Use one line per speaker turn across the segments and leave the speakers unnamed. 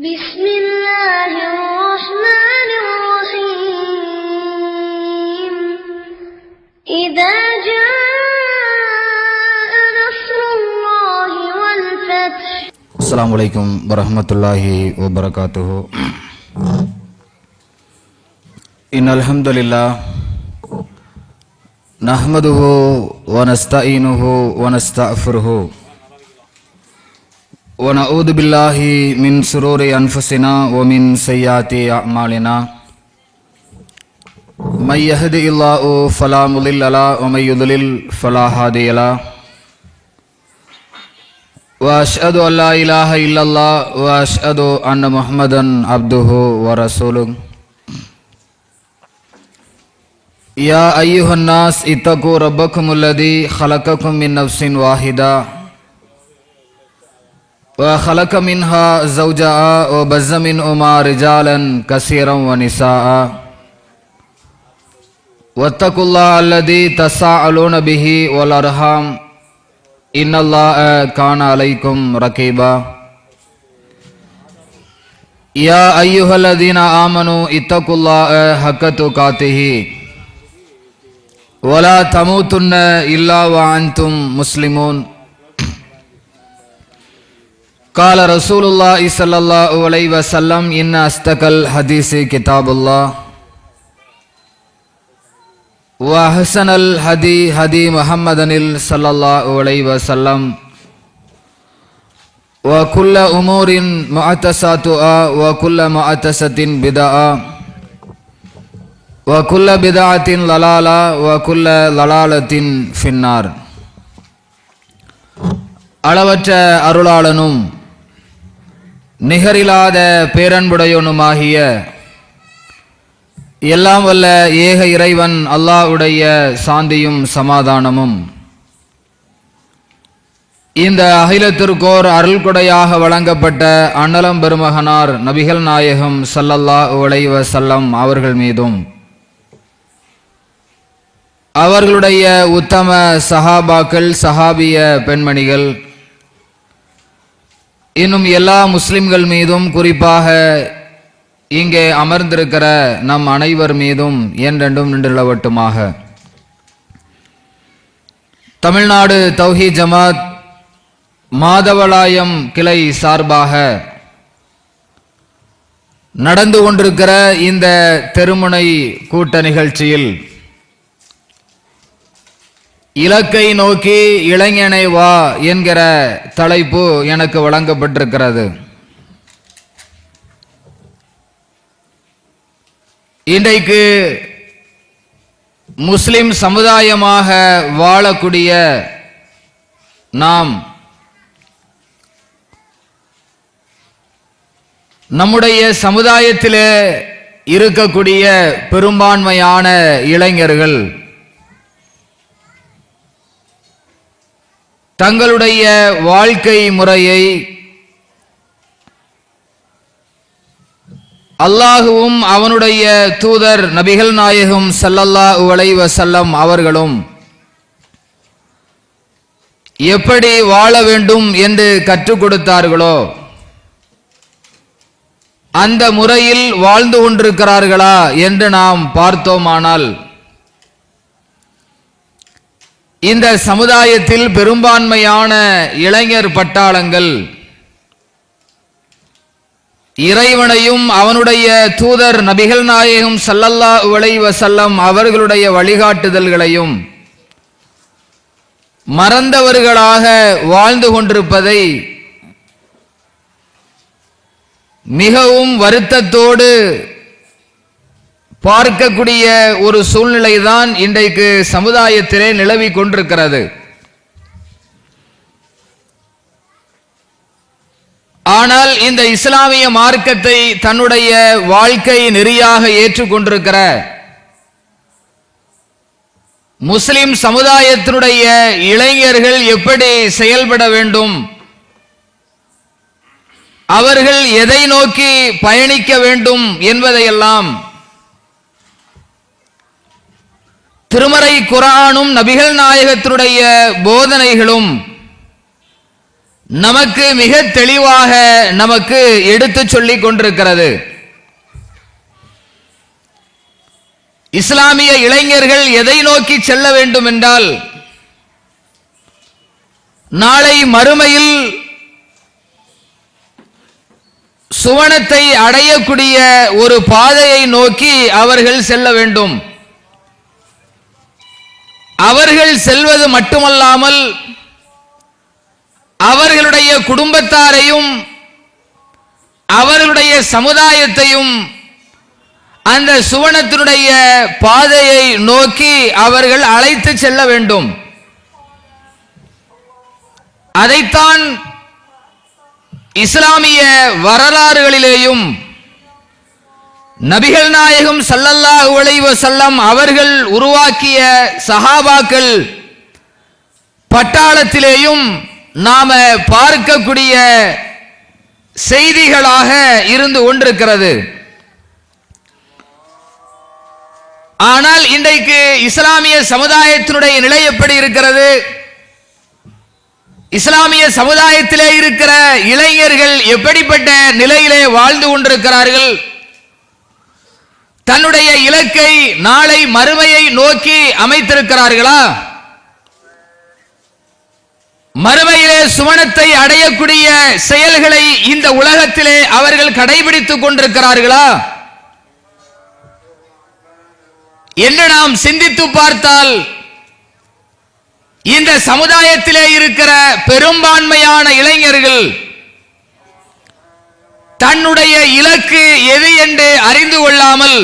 بسم الله الرحمن الرحيم إذا جاء نصر الله والفتح.
السلام عليكم ورحمة الله وبركاته. إن الحمد لله نحمده ونستعينه ونستغفره ونعوذ بالله من شرور أنفسنا ومن سيئات أعمالنا من يهده الله فلا مضل له ومن يضلل فلا هادي له وأشهد أن لا إله إلا الله وأشهد أن محمدا عبده ورسوله. يا أيها الناس اتقوا ربكم الذي خلقكم من نفس واحدة وخلق منها زوجها وبث منهما رجالا كثيرا ونساء واتقوا الله الذي تساءلون به والأرحام إن الله كان عليكم رقيبا. يا أيها الذين آمنوا اتقوا الله حق تقاته ولا تموتن إلا وأنتم مسلمون. قال رسول الله صلى الله عليه وسلم إن أصدق الحديث كتاب الله وأحسن الهدي هدي محمد صلى الله عليه وسلم وكل أمور محدثاتها وكل محدثة بدعة وكل بدعة ضلالة وكل ضلالة في النار. அளவற்ற அருளாளனும் நிகரில்லாத பேரன்புடையவனுமாகிய எல்லாம் வல்ல ஏக இறைவன் அல்லாஹ்வுடைய சாந்தியும் சமாதானமும் இந்த அகிலத்திற்கோர் அருள்கொடையாக வழங்கப்பட்ட அன்னலம் பெருமகனார் நபிகள் நாயகம் ஸல்லல்லாஹு அலைஹி வஸல்லம் அவர்கள் மீதும் அவர்களுடைய உத்தம சஹாபாக்கள் சஹாபிய பெண்மணிகள் இன்னும் எல்லா முஸ்லிம்கள் மீதும் குறிப்பாக இங்கே அமர்ந்திருக்கிற நம் அனைவர் மீதும் என்றென்றும் நின்றுள்ளவட்டுமாக. தமிழ்நாடு தௌஹீத் ஜமாத் மாதவளாயம் கிளை சார்பாக நடந்து கொண்டிருக்கிற இந்த தெருமுனை கூட்ட நிகழ்ச்சியில் இலக்கை நோக்கி இளைஞனை வா என்கிற தலைப்பு எனக்கு வழங்கப்பட்டிருக்கிறது. இன்றைக்கு முஸ்லிம் சமுதாயமாக வாழக்கூடிய நாம் நம்முடைய சமுதாயத்திலே இருக்கக்கூடிய பெரும்பான்மையான இளைஞர்கள் தங்களுடைய வாழ்க்கை முறையை அல்லாஹுவும் அவனுடைய தூதர் நபிகள் நாயகம் ஸல்லல்லாஹு அலைஹி வஸல்லம் அவர்களும் எப்படி வாழ வேண்டும் என்று கற்றுக் கொடுத்தார்களோ அந்த முறையில் வாழ்ந்து கொண்டிருக்கிறார்களா என்று நாம் பார்த்தோமானால் இந்த சமுதாயத்தில் பெரும்பான்மையான இளைஞர் பட்டாளங்கள் இறைவனையும் அவனுடைய தூதர் நபிகள் நாயகம் ஸல்லல்லாஹு அலைஹி வஸல்லம் அவர்களுடைய வழிகாட்டுதல்களையும் மறந்தவர்களாக வாழ்ந்து கொண்டிருப்பதை மிகவும் வருத்தத்தோடு பார்க்கக்கூடிய ஒரு சூழ்நிலைதான் இன்றைக்கு சமுதாயத்திலே நிலவி கொண்டிருக்கிறது. ஆனால் இந்த இஸ்லாமிய மார்க்கத்தை தன்னுடைய வாழ்க்கை நெறியாக ஏற்றுக்கொண்டிருக்கிற முஸ்லிம் சமுதாயத்தினுடைய இளைஞர்கள் எப்படி செயல்பட வேண்டும், அவர்கள் எதை நோக்கி பயணிக்க வேண்டும் என்பதையெல்லாம் திருமறை குர்ஆனும் நபிகள் நாயகத்தினுடைய போதனைகளும் நமக்கு மிக தெளிவாக நமக்கு எடுத்துச் சொல்லிக் கொண்டிருக்கிறது. இஸ்லாமிய இளைஞர்கள் எதை நோக்கி செல்ல வேண்டும் என்றால், நாளை மறுமையில் சுவனத்தை அடையக்கூடிய ஒரு பாதையை நோக்கி அவர்கள் செல்ல வேண்டும். அவர்கள் செல்வது மட்டுமல்லாமல் அவர்களுடைய குடும்பத்தாரையும் அவர்களுடைய சமுதாயத்தையும் அந்த சுவனத்தினுடைய பாதையை நோக்கி அவர்கள் அழைத்து செல்ல வேண்டும். அதைத்தான் இஸ்லாமிய வரலாறுகளிலேயும் நபிகள் நாயகம் ஸல்லல்லாஹு அலைஹி வஸல்லம் அவர்கள் உருவாக்கிய சஹாபாக்கள் பட்டாளத்திலேயும் நாம பார்க்கக்கூடிய செய்திகளாக இருந்து கொண்டிருக்கிறது. ஆனால் இன்றைக்கு இஸ்லாமிய சமுதாயத்தினுடைய நிலை எப்படி இருக்கிறது? இஸ்லாமிய சமுதாயத்திலே இருக்கிற இளைஞர்கள் எப்படிப்பட்ட நிலையிலே வாழ்ந்து கொண்டிருக்கிறார்கள்? தன்னுடைய இலக்கை நாளை மறுமையை நோக்கி அமைத்திருக்கிறார்களா? மறுமையிலே சுவனத்தை அடையக்கூடிய செயல்களை இந்த உலகத்திலே அவர்கள் கடைபிடித்துக் கொண்டிருக்கிறார்களா என்று நாம் சிந்தித்து பார்த்தால், இந்த சமுதாயத்திலே இருக்கிற பெரும்பான்மையான இளைஞர்கள் தன்னுடைய இலக்கு எது என்று அறிந்து கொள்ளாமல்,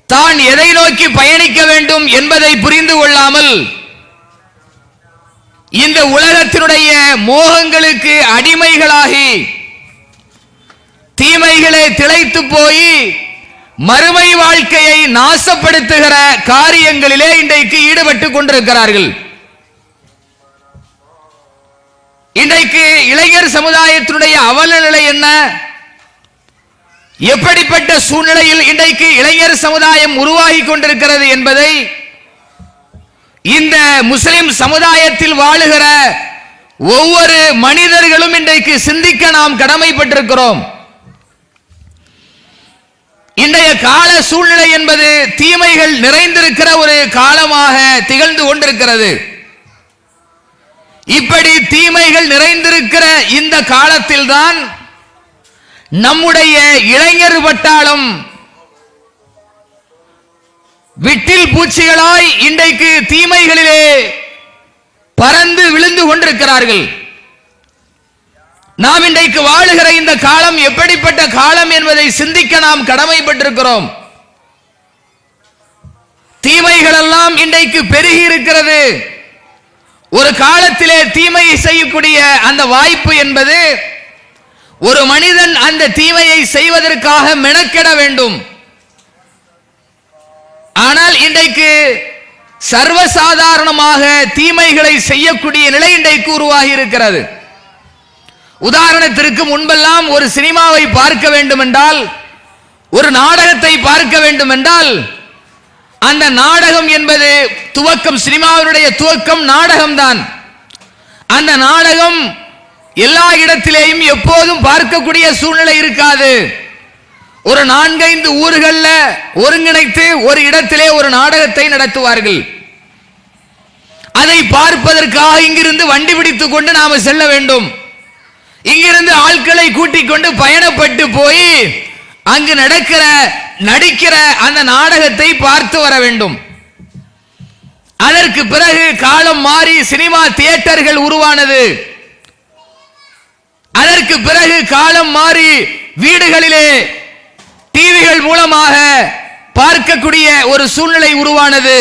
தான் எதை நோக்கி பயணிக்க வேண்டும் என்பதை புரிந்து கொள்ளாமல், இந்த உலகத்தினுடைய மோகங்களுக்கு அடிமைகளாகி தீமைகளை திளைத்து போய் மறுமை வாழ்க்கையை நாசப்படுத்துகிற காரியங்களிலே இன்றைக்கு ஈடுபட்டுக் கொண்டிருக்கிறார்கள். இன்றைக்கு இளைஞர் சமுதாயத்தினுடைய அவல நிலை என்ன? எப்படிப்பட்ட சூழ்நிலையில் இன்றைக்கு இளைஞர் சமுதாயம் உருவாகி கொண்டிருக்கிறது என்பதை இந்த முஸ்லிம் சமுதாயத்தில் வாழுகிற ஒவ்வொரு மனிதர்களும் இன்றைக்கு சிந்திக்க நாம் கடமைப்பட்டிருக்கிறோம். இன்றைய கால சூழ்நிலை என்பது தீமைகள் நிறைந்திருக்கிற ஒரு காலமாக திகழ்ந்து கொண்டிருக்கிறது. இப்படி தீமைகள் நிறைந்திருக்கிற இந்த காலத்தில்தான் நம்முடைய இளைஞர் பட்டாளம் விட்டில் பூச்சிகளாய் இன்றைக்கு தீமைகளிலே பறந்து விழுந்து கொண்டிருக்கிறார்கள். நாம் இன்றைக்கு வாழுகிற இந்த காலம் எப்படிப்பட்ட காலம் என்பதை சிந்திக்க நாம் கடமைப்பட்டிருக்கிறோம். தீமைகள் எல்லாம் இன்றைக்கு பெருகி இருக்கிறது. ஒரு காலத்திலே தீமையை செய்யக்கூடிய அந்த வாய்ப்பு என்பது ஒரு மனிதன் அந்த தீமையை செய்வதற்காக மெனக்கெட வேண்டும். ஆனால் இன்றைக்கு சர்வசாதாரணமாக தீமைகளை செய்யக்கூடிய நிலை இன்றைக்கு உருவாகி இருக்கிறது. உதாரணத்திற்கு முன்பெல்லாம் ஒரு சினிமாவை பார்க்க வேண்டும் என்றால், ஒரு நாடகத்தை பார்க்க வேண்டும் என்றால், அந்த நாடகம் என்பது துவக்கம், சினிமாவினுடைய துவக்கம் நாடகம்தான். அந்த நாடகம் எல்லா இடத்திலேயும் எப்போதும் பார்க்கக்கூடிய சூழ்நிலை இருக்காது. ஒரு 4-5 ஊர்களில் ஒருங்கிணைத்து ஒரு இடத்திலே ஒரு நாடகத்தை நடத்துவார்கள். அதை பார்ப்பதற்காக இங்கிருந்து வண்டி பிடித்துக் கொண்டு நாம செல்ல வேண்டும். இங்கிருந்து ஆட்களை கூட்டிக் கொண்டு பயணப்பட்டு போய் அங்கு நடிக்கிற அந்த நாடகத்தை பார்த்து வர வேண்டும். அதற்கு பிறகு காலம் மாறி சினிமா தியேட்டர்கள் உருவானது. அதற்கு பிறகு காலம் மாறி வீடுகளிலே டிவிகள் மூலமாக பார்க்கக்கூடிய ஒரு சூழ்நிலை உருவானது.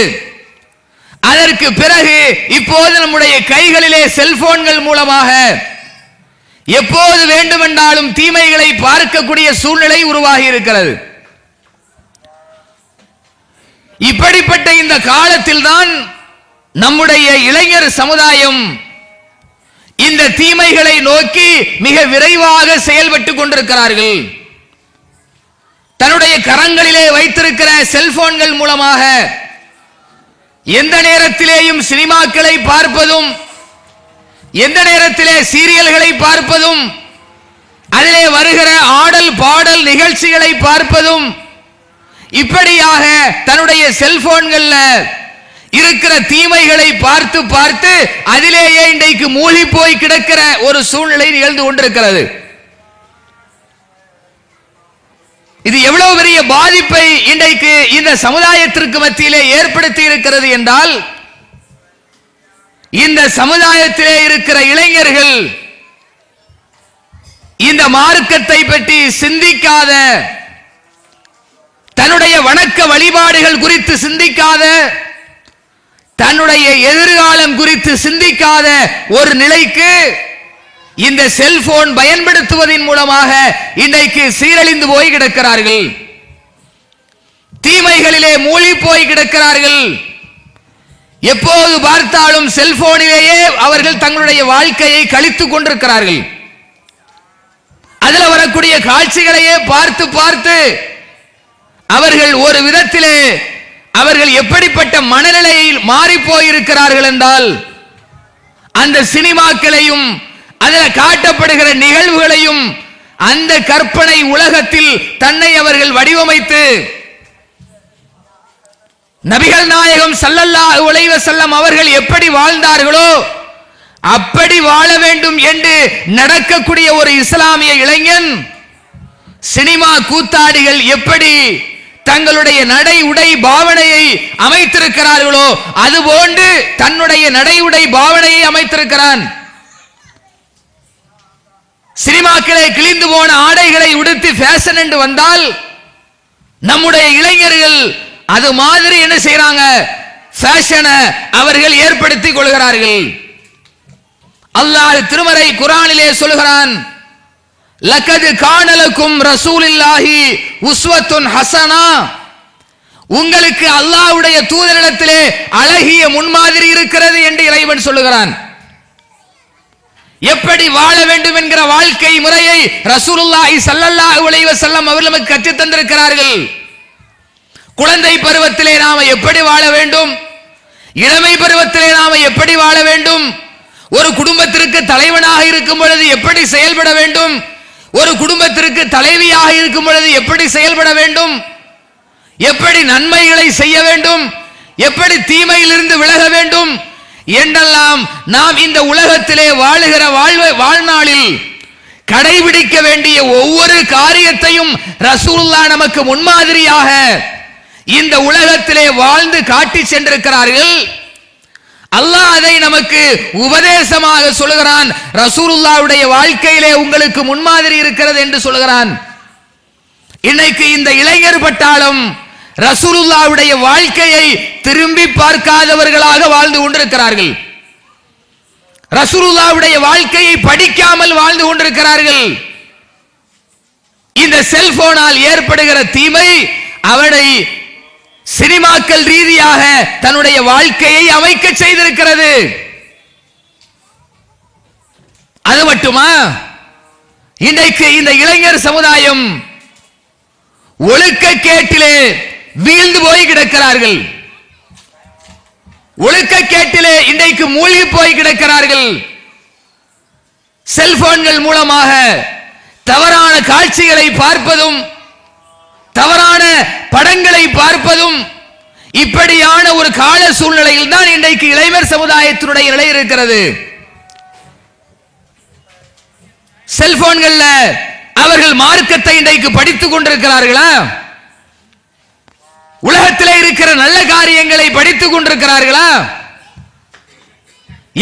அதற்கு பிறகு இப்போது நம்முடைய கைகளிலே செல்போன்கள் மூலமாக எப்போது வேண்டுமென்றாலும் தீமைகளை பார்க்கக்கூடிய சூழ்நிலை உருவாகி இருக்கிறது. இப்படிப்பட்ட இந்த காலத்தில் தான் நம்முடைய இளைஞர் சமுதாயம் இந்த தீமைகளை நோக்கி மிக விரைவாக செயல்பட்டுக் கொண்டிருக்கிறார்கள். தன்னுடைய கரங்களிலே வைத்திருக்கிற செல்போன்கள் மூலமாக எந்த நேரத்திலேயும் சினிமாக்களை பார்ப்பதும், எந்த நேரத்திலே சீரியல்களை பார்ப்பதும் அதிலே வருகிற ஆடல் பாடல் நிகழ்ச்சிகளை பார்ப்பதும் இப்படியாக தன்னுடைய செல்போன்கள்ல இருக்கிற தீமைகளை பார்த்து பார்த்து அதிலேயே இன்றைக்கு மூழ்கி போய் கிடக்கிற ஒரு சூழ்நிலை நிகழ்ந்து கொண்டிருக்கிறது. இது எவ்வளவு பெரிய பாதிப்பை இன்றைக்கு இந்த சமுதாயத்திற்கு மத்தியிலே ஏற்படுத்தி இருக்கிறது என்றால், இந்த சமுதாயத்திலே இருக்கிற இளைஞர்கள் இந்த மார்க்கத்தை பற்றி சிந்திக்காத, தன்னுடைய வணக்க வழிபாடுகள் குறித்து சிந்திக்காத, தன்னுடைய எதிர்காலம் குறித்து சிந்திக்காத ஒரு நிலைக்கு இந்த செல்போன் பயன்படுத்துவதன் மூலமாக இன்றைக்கு சீரழிந்து போய் கிடக்கிறார்கள். தீமைகளிலே மூழ்கி போய் கிடக்கிறார்கள். எப்போது பார்த்தாலும் செல்போனிலேயே அவர்கள் தங்களுடைய வாழ்க்கையை கழித்துக் கொண்டிருக்கிறார்கள். அதில் வரக்கூடிய காட்சிகளையே பார்த்து பார்த்து அவர்கள் ஒரு விதத்திலே அவர்கள் எப்படிப்பட்ட மனநிலையில் மாறி போயிருக்கிறார்கள் என்றால், அந்த சினிமாக்களையும் அதில் காட்டப்படுகிற நிகழ்வுகளையும் அந்த கற்பனை உலகத்தில் தன்னை அவர்கள் வடிவமைத்து நபிகள் நாயகம் ஸல்லல்லாஹு அலைஹி வஸல்லம் அவர்கள் எப்படி வாழ்ந்தார்களோ அப்படி வாழ வேண்டும் என்று நடக்கக்கூடிய ஒரு இஸ்லாமிய இளைஞன் சினிமா கூத்தாடிகள் எப்படி தங்களுடைய நடை உடை பாவனையை அமைத்திருக்கிறார்களோ அதுபோன்று தன்னுடைய நடை உடை பாவனையை அமைத்திருக்கிறான். சினிமாக்களை கிழிந்து போன ஆடைகளை உடுத்தி ஃபேஷன் என்று வந்தால் நம்முடைய இளைஞர்கள் அது மாதிரி என்ன செய்யறாங்க, ஃபேஷனை அவர்கள் ஏற்படுத்திக் கொள்கிறார்கள். அல்லாஹ் திருமறை குர்ஆனிலே சொல்கிறான், லக்கத் கான லக்கும் ரசூலில்லாஹி உஸ்வத்துன் ஹஸனா, உங்களுக்கு அல்லாஹ்வுடைய தூதரிடத்திலே அழகிய முன்மாதிரி இருக்கிறது என்று இறைவன் சொல்லுகிறான். எப்படி வாழ வேண்டும் என்கிற வாழ்க்கை முறையை ரசூலுல்லாஹி ஸல்லல்லாஹு அலைஹி வஸல்லம் அவர்கள் நமக்கு கற்றுத் தந்திருக்கிறார்கள். குழந்தை பருவத்திலே நாம எப்படி வாழ வேண்டும், இளமை பருவத்திலே நாம எப்படி வாழ வேண்டும், ஒரு குடும்பத்திற்கு தலைவனாக இருக்கும் பொழுது எப்படி செயல்பட வேண்டும், ஒரு குடும்பத்திற்கு தலைவியாக இருக்கும் பொழுது எப்படி செயல்பட வேண்டும், எப்படி நன்மைகளை செய்ய வேண்டும், எப்படி தீமையிலிருந்து விலக வேண்டும் என்றெல்லாம் நாம் இந்த உலகத்திலே வாழுகிற வாழ்நாளில் கடைபிடிக்க வேண்டிய ஒவ்வொரு காரியத்தையும் ரசூலுல்லாஹ் நமக்கு முன்மாதிரியாக இந்த உலகத்திலே வாழ்ந்து காட்டி சென்றிருக்கிறார்கள். அல்லாஹ் அதை நமக்கு உபதேசமாக சொல்கிறான். ரசூலுல்லாஹ்வுடைய வாழ்க்கையிலே உங்களுக்கு முன்மாதிரி இருக்கிறது என்று சொல்கிறான். இன்னைக்கு இந்த இளைஞர் பட்டாளம் ரசூலுல்லாஹ்வுடைய வாழ்க்கையை திரும்பி பார்க்காதவர்களாக வாழ்ந்து கொண்டிருக்கிறார்கள். ரசூலுல்லாஹ்வுடைய வாழ்க்கையை படிக்காமல் வாழ்ந்து கொண்டிருக்கிறார்கள். இந்த செல்போனால் ஏற்படுகிற தீமை அவனை சினிமாக்கள் ரீதியாக தன்னுடைய வாழ்க்கையை அமைக்க செய்திருக்கிறது. அது மட்டுமா, இன்றைக்கு இந்த இளைஞர் சமுதாயம் ஒழுக்கக்கேட்டிலே வீழ்ந்து போய் கிடக்கிறார்கள். ஒழுக்கக்கேட்டிலே இன்றைக்கு மூழ்கி போய் கிடக்கிறார்கள். செல்போன்கள் மூலமாக தவறான காட்சிகளை பார்ப்பதும், தவறான படங்களை பார்ப்பதும், இப்படியான ஒரு கால சூழ்நிலையில் தான் இன்றைக்கு இளைஞர் சமுதாயத்தினுடைய நிலை இருக்கிறது. செல்போன்கள்ல அவர்கள் மார்க்கத்தை இன்றைக்கு படித்துக் கொண்டிருக்கிறார்களா? உலகத்தில் இருக்கிற நல்ல காரியங்களை படித்துக் கொண்டிருக்கிறார்களா?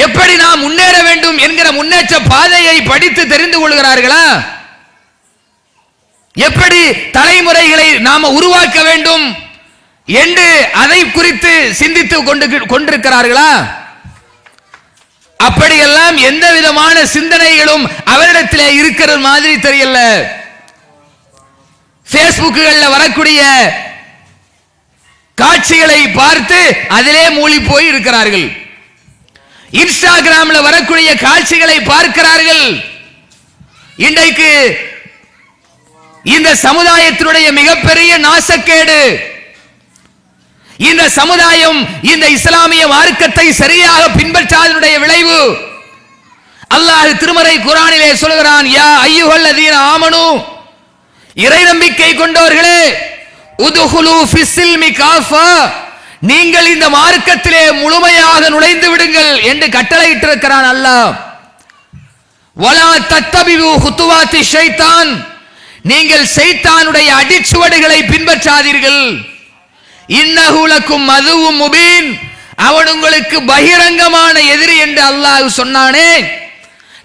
எப்படி நாம் முன்னேற வேண்டும் என்கிற முன்னேற்ற பாதையை படித்து தெரிந்து கொள்கிறார்களா? எப்படி தலைமுறைகளை நாம உருவாக்க வேண்டும் என்று அதை குறித்து சிந்தித்துக் கொண்டிருக்கிறார்களா? அப்படியெல்லாம் எந்த விதமான சிந்தனைகளும் அவரிடத்திலே இருக்கிற மாதிரி தெரியல. பேஸ்புக்குகள்ல வரக்கூடிய காட்சிகளை பார்த்து அதிலே மூழ்கி போய் இருக்கிறார்கள். இன்ஸ்டாகிராம்ல வரக்கூடிய காட்சிகளை பார்க்கிறார்கள். இன்றைக்கு இந்த சமுதாயத்தினுடைய மிகப்பெரிய நாசக்கேடு, இந்த சமுதாயம் இந்த இஸ்லாமிய மார்க்கத்தை சரியாக பின்பற்றாதனுடைய விளைவு, அல்லாஹ் திருமறை குர்ஆனிலே சொல்கிறான், யா அய்யுஹல்லதீன ஆமனு, இறை நம்பிக்கை கொண்டவர்களே, உதுகுலு ஃபிஸ்ஸில்மி காஃபா, நீங்கள் இந்த மார்க்கத்திலே முழுமையாக நுழைந்து விடுங்கள் என்று கட்டளையிட்டிருக்கிறான் அல்லாஹ். வலா தத்தபிஉ குத்துவாத்தி ஷைத்தான், நீங்கள் ஷைத்தானுடைய அடிச்சுவடுகளை பின்பற்றாதீர்கள். இன்னஹு லக்கும் மதுவும் முபீன், அவன் உங்களுக்கு பகிரங்கமான எதிரி என்று அல்லாஹ் சொன்னானே,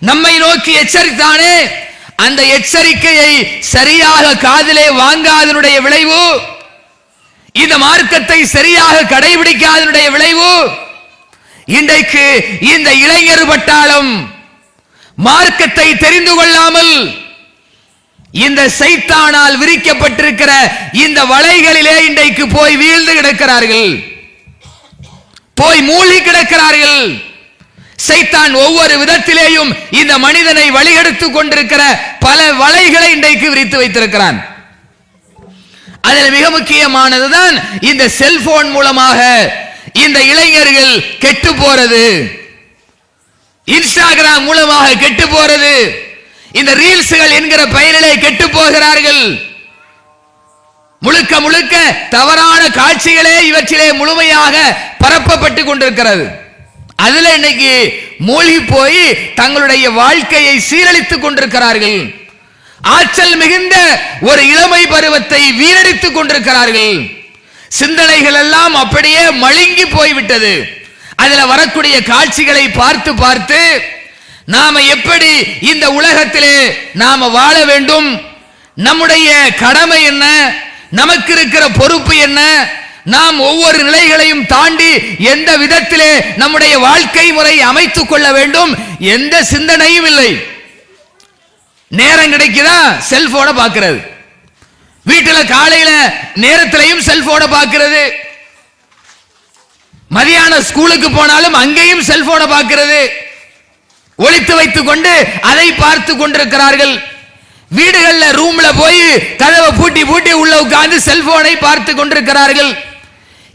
நம்மை நோக்கி எச்சரித்தானே, அந்த எச்சரிக்கையை சரியாக காதிலே வாங்காதனுடைய விளைவு, இந்த மார்க்கத்தை சரியாக கடைபிடிக்காதனுடைய விளைவு, இன்றைக்கு இந்த இளைஞர் பட்டாளம் மார்க்கத்தை தெரிந்து கொள்ளாமல் இந்த சைத்தானால் விரிக்கப்பட்டிருக்கிற இந்த வலைகளிலே இன்றைக்கு போய் வீழ்ந்து கிடக்கிறார்கள், போய் மூழ்கி கிடக்கிறார்கள். சைத்தான் ஒவ்வொரு விதத்திலேயும் இந்த மனிதனை வழிகெடுத்துக் கொண்டிருக்கிற பல வலைகளை இன்றைக்கு விரித்து வைத்திருக்கிறான். அதில் மிக முக்கியமானதுதான் இந்த செல்போன் மூலமாக இந்த இளைஞர்கள் கெட்டு போறது, இன்ஸ்டாகிராம் மூலமாக கெட்டு போறது, இந்த ரீல்ஸ்கள் என்கிற பெயரிலே கெட்டு போகிறார்கள். முழுக்க முழுக்க தவறான காட்சிகளே இவற்றிலே முழுமையாக பரப்பப்பட்டு கொண்டிருக்கிறது. அதுல இன்னைக்கு மூழ்கி போய் தங்களுடைய வாழ்க்கையை சீரழித்துக் கொண்டிருக்கிறார்கள். ஆற்றல் மிகுந்த ஒரு இளமை பருவத்தை வீணடித்துக் கொண்டிருக்கிறார்கள். சிந்தனைகள் எல்லாம் அப்படியே மழுங்கி போய்விட்டது. அதுல வரக்கூடிய காட்சிகளை பார்த்து பார்த்து நாம எப்படி இந்த உலகத்திலே நாம வாழ வேண்டும், நம்முடைய கடமை என்ன, நமக்கு இருக்கிற பொறுப்பு என்ன, நாம் ஒவ்வொரு நிலைகளையும் தாண்டி எந்த விதத்திலே நம்முடைய வாழ்க்கை முறை அமைத்துக் கொள்ள வேண்டும், எந்த சிந்தனையும் இல்லை. நேரம் கிடைக்குதா செல்போனை பார்க்கிறது, வீட்டுல காலையில நேரத்திலையும் செல்போனை பார்க்கிறது, மதியான ஸ்கூலுக்கு போனாலும் அங்கேயும் செல்போனை பார்க்கிறது, ஒளித்து வைத்துக் கொண்டு அதை பார்த்து கொண்டிருக்கிறார்கள். வீடுகள்ல ரூம்ல போய் கதவை பூட்டி பூட்டி உள்ள உட்கார்ந்து செல்போனை பார்த்து கொண்டிருக்கிறார்கள்.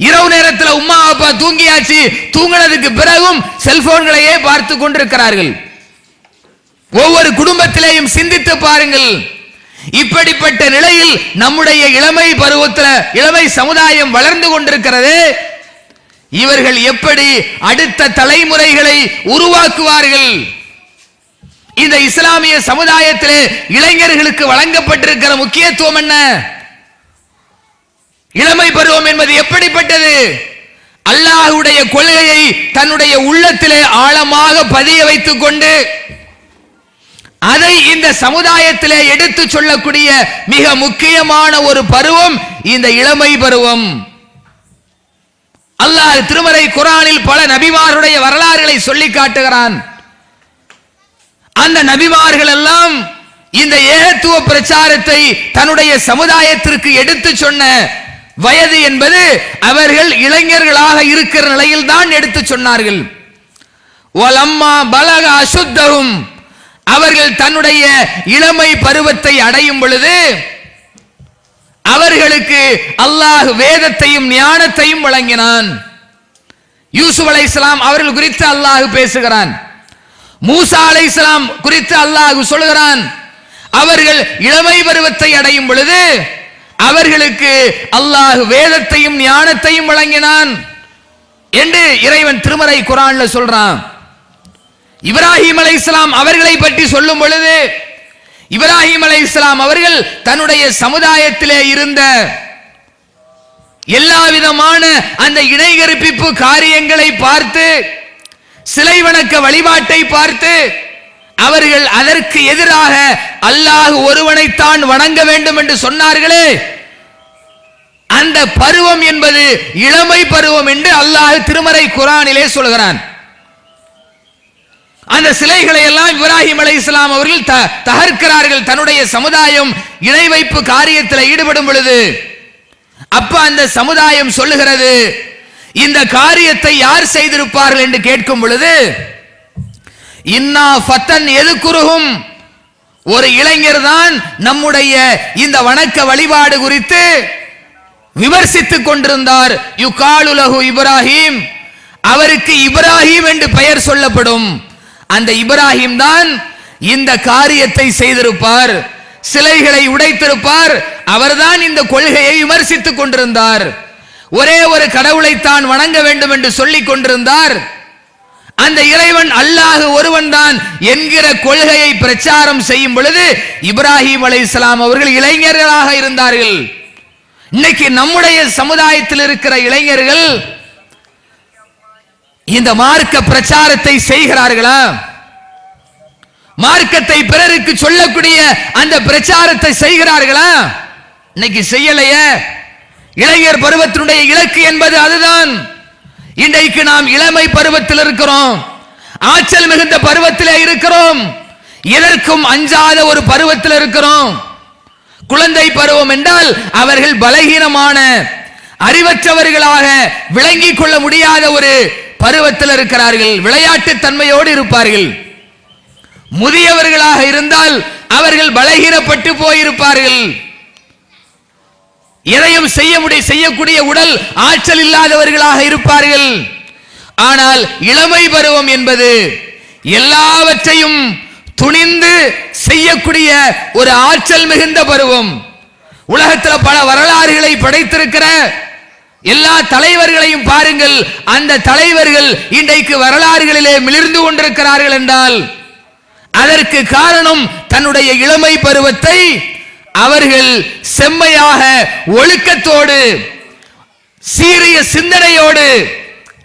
இரவு நேரத்தில் உம்மா அப்பா தூங்கியாச்சு, தூங்கினதுக்கு பிறகும் செல்போன்களையே பார்த்து கொண்டிருக்கிறார்கள். ஒவ்வொரு குடும்பத்திலேயும் சிந்தித்து பாருங்கள். இப்படிப்பட்ட நிலையில் நம்முடைய இளமை பருவத்தில் இளமை சமுதாயம் வளர்ந்து கொண்டிருக்கிறது. இவர்கள் எப்படி அடுத்த தலைமுறைகளை உருவாக்குவார்கள்? இந்த இஸ்லாமிய சமுதாயத்திலே இளைஞர்களுக்கு வழங்கப்பட்டிருக்கிற முக்கியத்துவம் என்ன? இளமை பருவம் என்பது எப்படிப்பட்டது? அல்லாஹ்வுடைய கொள்கையை தன்னுடைய உள்ளத்திலே ஆழமாக பதிய வைத்துக் கொண்டு அதை இந்த சமுதாயத்திலே எடுத்து சொல்லக்கூடிய மிக முக்கியமான ஒரு பருவம் இந்த இளமை பருவம். அல்லாஹ் திருமறை குர்ஆனில் பல நபிமார்களுடைய வரலாறுகளை சொல்லி காட்டுகிறான். அந்த நபிமார்கள் எல்லாம் இந்த ஏகத்துவ பிரச்சாரத்தை தன்னுடைய சமுதாயத்திற்கு எடுத்து சொன்ன வயது என்பது அவர்கள் இளைஞர்களாக இருக்கிற நிலையில் தான் எடுத்து சொன்னார்கள். வலம்மா பலக அசுத்தஹும், அவர்கள் தன்னுடைய இளமை பருவத்தை அடையும் பொழுது அவர்களுக்கு அல்லாஹ் வேதத்தையும் ஞானத்தையும் வழங்கினான். யூசுப் அலைஹிஸ்ஸலாம் அவர்கள் குறித்து அல்லாஹ் பேசுகிறான். மூசா அலைஹிஸ்ஸலாம் குறித்து அல்லாஹ் சொல்கிறான். அவர்கள் இளமை பருவத்தை அடையும் பொழுது அவர்களுக்கு அல்லாஹ் வேதத்தையும் ஞானத்தையும் வழங்கினான் என்று இறைவன் திருமறை குர்ஆன்ல சொல்றான். இப்ராஹிம் அலைஹிஸ்ஸலாம் அவர்களை பற்றி சொல்லும் பொழுது இப்ராஹிம் அலைஹிஸ்ஸலாம் அவர்கள் தன்னுடைய சமுதாயத்திலே இருந்த எல்லா விதமான அந்த இணைகற்பிப்பு காரியங்களை பார்த்து, சிலை வணக்க வழிபாட்டை பார்த்து அவர்கள் அதற்கு எதிராக அல்லாஹ் ஒருவனைத்தான் வணங்க வேண்டும் என்று சொன்னார்களே, அந்த பருவம் என்பது இளமை பருவம் என்று அல்லாஹ் திருமறை குர்ஆனிலே சொல்கிறான். அந்த சிலைகளை எல்லாம் இப்ராஹிம் அலைஹிஸ்ஸலாம் அவர்கள் தகர்க்கிறார்கள் தன்னுடைய சமுதாயம் இணை வைப்பு காரியத்தில் ஈடுபடும் பொழுது. அப்ப அந்த சமுதாயம் சொல்லுகிறது, இந்த காரியத்தை யார் செய்திருப்பார்கள் என்று கேட்கும் பொழுது, இன்னா ஃபத்தன் எதுக்குருகும், ஒரு இளைஞர் தான் நம்முடைய இந்த வணக்க வழிபாடு குறித்து விமர்சித்துக் கொண்டிருந்தார். யுகாலுலஹு இப்ராஹிம், அவருக்கு இப்ராஹிம் என்று பெயர் சொல்லப்படும். அந்த இப்ராஹிம் தான் இந்த காரியத்தை செய்திருப்பார், சிலைகளை உடைத்திருப்பார். அவர்தான் இந்த கொள்கையை விமர்சித்துக் கொண்டிருந்தார். ஒரே ஒரு கடவுளைத்தான் வணங்க வேண்டும் என்று சொல்லிக் கொண்டிருந்தார். அந்த இறைவன் அல்லாஹ் ஒருவன் தான் என்கிற கொள்கையை பிரச்சாரம் செய்யும் பொழுது இப்ராஹிம் அலைஹிஸ்ஸலாம் அவர்கள் இளைஞர்களாக இருந்தார்கள். இன்னைக்கு நம்முடைய சமுதாயத்தில் இருக்கிற இளைஞர்கள் இந்த மார்க்க பிரச்சாரத்தை செய்கிறார்களா? மார்க்கத்தை பிறருக்கு சொல்லக்கூடிய அந்த பிரச்சாரத்தை செய்கிறார்களா? இன்னைக்கு செய்யலையே. இளைஞர் பருவத்தினுடைய இலக்கு என்பது அதுதான். இன்றைக்கு நாம் இளமை பருவத்தில் இருக்கிறோம், ஆற்றல் மிகுந்த பருவத்திலே இருக்கிறோம், எதற்கும் அஞ்சாத ஒரு பருவத்தில் இருக்கிறோம். குழந்தை பருவம் என்றால் அவர்கள் பலகீனமான அறிவற்றவர்களாக விளங்கிக் கொள்ள முடியாத ஒரு பருவத்தில் இருக்கிறார்கள், விளையாட்டு தன்மையோடு இருப்பார்கள். முதியவர்களாக இருந்தால் அவர்கள் பலகீனப்பட்டு போயிருப்பார்கள், எதையும் செய்யக்கூடிய உடல் ஆற்றல் இல்லாதவர்களாக இருப்பார்கள். ஆனால் இளமை பருவம் என்பது எல்லாவற்றையும் துணிந்து செய்யக்கூடிய ஒரு ஆற்றல் மிகுந்த பருவம். உலகத்தில் பல வரலாறுகளை படைத்திருக்கிற எல்லா தலைவர்களையும் பாருங்கள். அந்த தலைவர்கள் இன்றைக்கு வரலாறுகளிலே மிளிர்ந்து கொண்டிருக்கிறார்கள் என்றால் அதற்கு காரணம் தன்னுடைய இளமை பருவத்தை அவர்கள் செம்மையாக ஒழுக்கத்தோடு சீரிய சிந்தனையோடு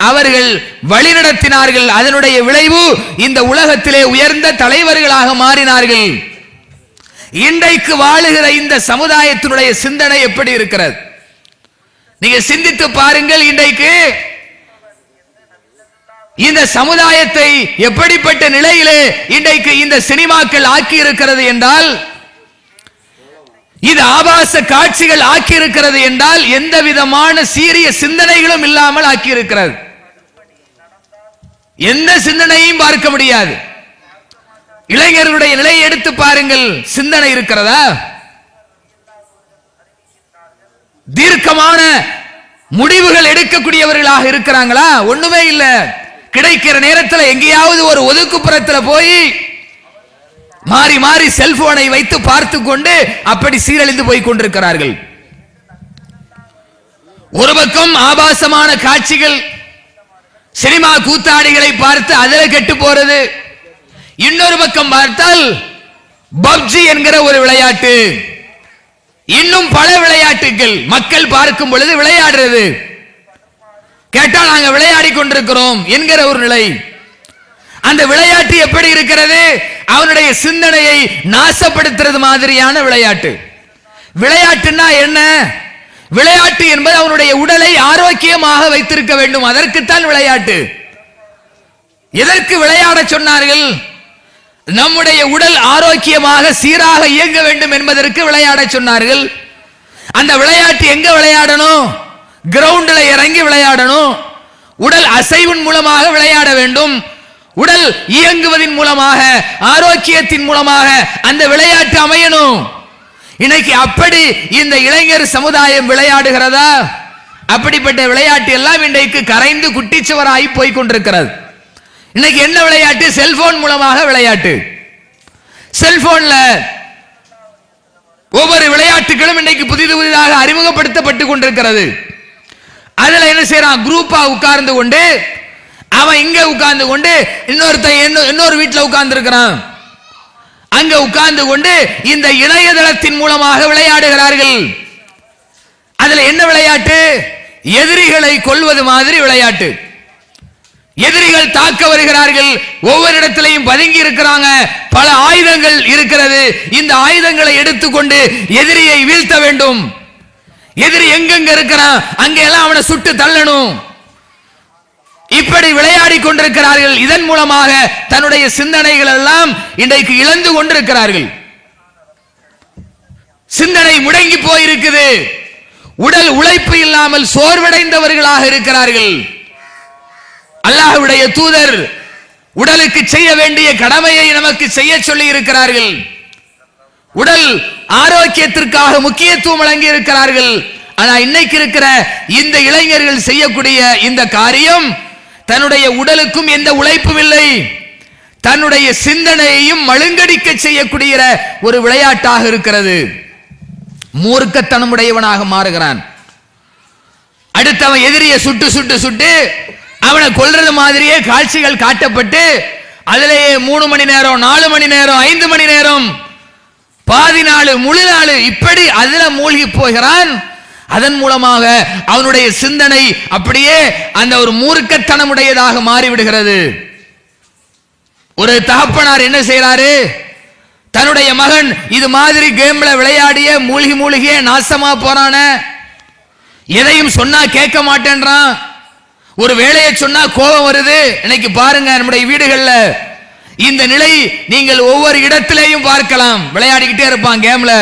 அவர்கள் வழிநடத்தினார்கள். அதனுடைய விளைவு இந்த உலகத்திலே உயர்ந்த தலைவர்களாக மாறினார்கள். இன்றைக்கு வாழுகிற இந்த சமுதாயத்தினுடைய சிந்தனை எப்படி இருக்கிறது? நீங்க சிந்தித்து பாருங்கள். இன்றைக்கு இந்த சமுதாயத்தை எப்படிப்பட்ட நிலையிலே இன்றைக்கு இந்த சினிமாக்கள் ஆக்கி இருக்கிறது என்றால், இது ஆபாச காட்சிகள் ஆக்கி இருக்கிறது என்றால் எந்த விதமான சீரிய சிந்தனைகளும் இல்லாமல் ஆக்கி இருக்கிறது. எந்த சிந்தனையும் பார்க்க முடியாது. இளைஞர்களுடைய நிலையை எடுத்து பாருங்கள், சிந்தனை இருக்கிறதா? தீர்க்கமான முடிவுகள் எடுக்கக்கூடியவர்களாக இருக்கிறாங்களா? ஒண்ணுமே இல்ல. கிடைக்கிற நேரத்தில் எங்கேயாவது ஒரு ஒதுக்குப்புறத்தில் போய் மாறி மாறி செல்போனை வைத்து பார்த்து கொண்டு அப்படி சீரழிந்து போய் கொண்டிருக்கிறார்கள். ஒரு பக்கம் ஆபாசமான காட்சிகள், சினிமா கூத்தாடிகளை பார்த்து அதில் கெட்டு போறது. இன்னொரு பக்கம் பார்த்தால் பப்ஜி என்கிற ஒரு விளையாட்டு, இன்னும் பல விளையாட்டுகள் மக்கள் பார்க்கும் பொழுது விளையாடுறது. கேட்டால் நாங்கள் விளையாடி கொண்டிருக்கிறோம் என்கிற ஒரு நிலை. அந்த விளையாட்டு எப்படி இருக்கிறது? அவனுடைய சிந்தனையை நாசப்படுத்துறது மாதிரியான விளையாட்டு. விளையாட்டுன்னா என்ன? விளையாட்டு என்பது அவனுடைய உடலை ஆரோக்கியமாக வைத்திருக்க வேண்டும், அதற்குத்தான் விளையாட்டு. எதற்கு விளையாட சொன்னார்கள்? நம்முடைய உடல் ஆரோக்கியமாக சீராக இயங்க வேண்டும் என்பதற்கு விளையாட சொன்னார்கள். அந்த விளையாட்டு எங்க விளையாடணும்? கிரவுண்டில் இறங்கி விளையாடணும். உடல் அசைவின் மூலமாக விளையாட வேண்டும். உடல் இயங்குவதின் மூலமாக, ஆரோக்கியத்தின் மூலமாக அந்த விளையாட்டு அமையணும். இன்னைக்கு அப்படி இந்த இளைஞர் சமுதாயம் விளையாடுகிறதா? அப்படிப்பட்ட விளையாட்டு எல்லாம் இன்றைக்கு கரைந்து குட்டிச்சுவராகி போய் கொண்டிருக்கிறது. இன்னைக்கு என்ன விளையாட்டு? செல்போன் மூலமாக விளையாட்டு. செல்போன்ல ஒவ்வொரு விளையாட்டுகளும் இன்னைக்கு புதிதாக அறிமுகப்படுத்தப்பட்டு கொண்டிருக்கிறது. அதுல என்ன செய்யறான்? குரூப்பா உட்கார்ந்து கொண்டு, அவன் இங்க உட்கார்ந்து கொண்டு, இன்னொரு வீட்டில் உட்கார்ந்து இருக்கிறான், அங்க உட்கார்ந்து கொண்டு இந்த இணையதளத்தின் மூலமாக விளையாடுகிறார்கள். அதுல என்ன விளையாட்டு? எதிரிகளை கொல்வது மாதிரி விளையாட்டு. எதிரிகள் தாக்க வருகிறார்கள், ஒவ்வொரு இடத்திலையும் பதுங்கி இருக்கிறாங்க, பல ஆயுதங்கள் இருக்கிறது. இந்த ஆயுதங்களை எடுத்துக்கொண்டு எதிரியை வீழ்த்த வேண்டும். எதிரி எங்கெங்க இருக்கிறான் அங்கெல்லாம் அவனை சுட்டு தள்ளணும். இப்படி விளையாடி கொண்டிருக்கிறார்கள். இதன் மூலமாக தன்னுடைய சிந்தனைகள் எல்லாம் இன்றைக்கு இழந்து கொண்டிருக்கிறார்கள். சிந்தனை முடங்கி போயிருக்குது. உடல் உழைப்பு இல்லாமல் சோர்வடைந்தவர்களாக இருக்கிறார்கள். அல்லாஹ்வுடைய தூதர் உடலுக்கு செய்ய வேண்டிய கடமையை நமக்கு செய்ய சொல்லி இருக்கிறார்கள். உடல் ஆரோக்கியத்திற்காக முக்கியத்துவம் வழங்கி இருக்கிறார்கள். ஆனா இன்னைக்கு இருக்கிற இந்த இளைஞர்கள் செய்யக்கூடிய இந்த காரியம், தன்னுடைய உடலுக்கும் எந்த உழைப்பும் இல்லை, தன்னுடைய சிந்தனையையும் மழுங்கடிக்க செய்யக்கூடிய ஒரு விளையாட்டாக இருக்கிறது. மூர்க்கத்தனமுடையவனாக மாறுகிறான். அடுத்தவன் எதிரியை சுட்டு சுட்டு சுட்டு அவனை கொல்றது மாதிரியே காட்சிகள் காட்டப்பட்டு அதிலேயே 3 மணி நேரம் 4 மணி நேரம் 5 மணி நேரம் பாதி நாள் முழு நாள் இப்படி அதுல மூழ்கி போகிறான். அதன் மூலமாக அவனுடைய சிந்தனை அப்படியே அந்த ஒரு மூர்க்கத்தனமுடையதாக மாறிவிடுகிறது. ஒரு தகப்பனார் என்ன செய்யறாரு, தன்னுடைய மகன் இது மாதிரி கேம்ல விளையாடிய மூழ்கி மூழ்கிய நாசமா போறான, எதையும் சொன்னா கேட்க மாட்டேன்றான், ஒரு வேலையை சொன்னா கோபம் வருது. இன்னைக்கு பாருங்க நம்முடைய வீடுகள்ல இந்த நிலை நீங்கள் ஒவ்வொரு இடத்திலேயும் பார்க்கலாம். விளையாடிக்கிட்டே இருப்பான் கேம்ல,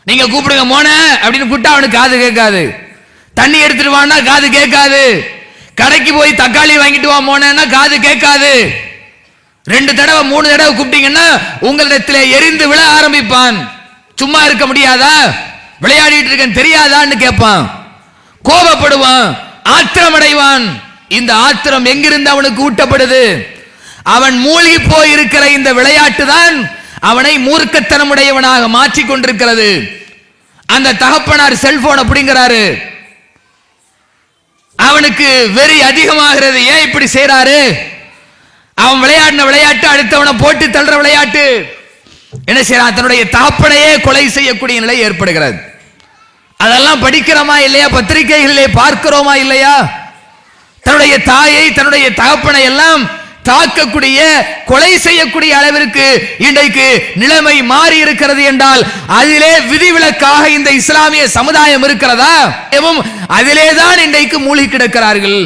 நீங்க கூப்பிடுங்க மோன அப்படின்னு கூப்பிட்டா அவனுக்கு காது கேட்காது. தண்ணி எடுத்துட்டு வான்னா காது கேட்காது. கடைக்கு போய் தக்காளி வாங்கிட்டு வா மோனா காது கேட்காது. 2 தடவை 3 தடவை கூப்பிட்டீங்கன்னா உங்களிடத்திலே எரிந்து விழ ஆரம்பிப்பான். சும்மா இருக்க முடியாதா, விளையாடிட்டு இருக்கேன் தெரியாதான்னு கேட்பான், கோபப்படுவான், ஆத்திரமடைவான். இந்த ஆத்திரம் எங்கிருந்து அவனுக்கு ஊட்டப்படுது? அவன் மூழ்கி போய் இருக்கிற இந்த விளையாட்டு தான் அவனை மூர்க்கத்தனமுடையவனாக மாற்றிக் கொண்டிருக்கிறது. அந்த தகப்பனார் செல்போன் அப்படிங்கிறாரு, அவனுக்கு வெறி அதிகமாகிறது. ஏன் இப்படி செய்யறாரு? அவன் விளையாடின விளையாட்டு அடுத்தவனை போட்டு தள்ளுற விளையாட்டு. என்ன செய்யறான்? தன்னுடைய தகப்பனையே கொலை செய்யக்கூடிய நிலை ஏற்படுகிறது. அதெல்லாம் படிக்கிறோமா இல்லையா? பத்திரிகைகளிலே பார்க்கிறோமா இல்லையா? தன்னுடைய தாயை தன்னுடைய தகப்பனை எல்லாம் தாக்கக்கூடிய கொலை செய்யக்கூடிய அளவிற்கு இன்றைக்கு நிலைமை மாறி இருக்கிறது என்றால் அதிலே விதிவிலக்காக இந்த இஸ்லாமிய சமுதாயம் இருக்கிறதா? அதிலே தான் இன்றைக்கு மூழ்கி கிடக்கிறார்கள்.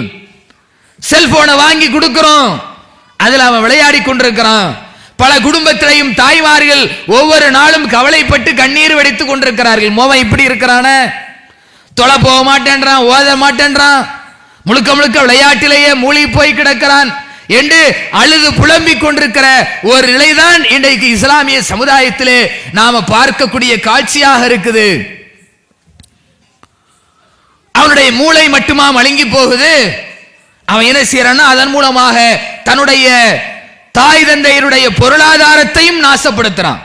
செல்போனை வாங்கி கொடுக்கிறோம், அதில் அவன் விளையாடி கொண்டிருக்கிறான். பல குடும்பத்திலையும் தாய்மார்கள் ஒவ்வொரு நாளும் கவலைப்பட்டு கண்ணீர் வெடித்துக் கொண்டிருக்கிறார்கள். மோவன் இப்படி இருக்கிறான, தொலை போக மாட்டேன்றான், ஓத மாட்டேன்றான், முழுக்க முழுக்க விளையாட்டிலேயே மூழ்கி போய் கிடக்கிறான் என்று அழுது புலம்பிக் கொண்டிருக்கிற ஒரு நிலைதான் இன்றைக்கு இஸ்லாமிய சமுதாயத்திலே நாம பார்க்கக்கூடிய காட்சியாக இருக்குது. அவனுடைய மூளை மட்டுமா மழுங்கி போகுது? அவன் என்ன செய்யறான்னா அதன் மூலமாக தன்னுடைய தாய் தந்தையருடைய பொருளாதாரத்தையும் நாசப்படுத்துறான்,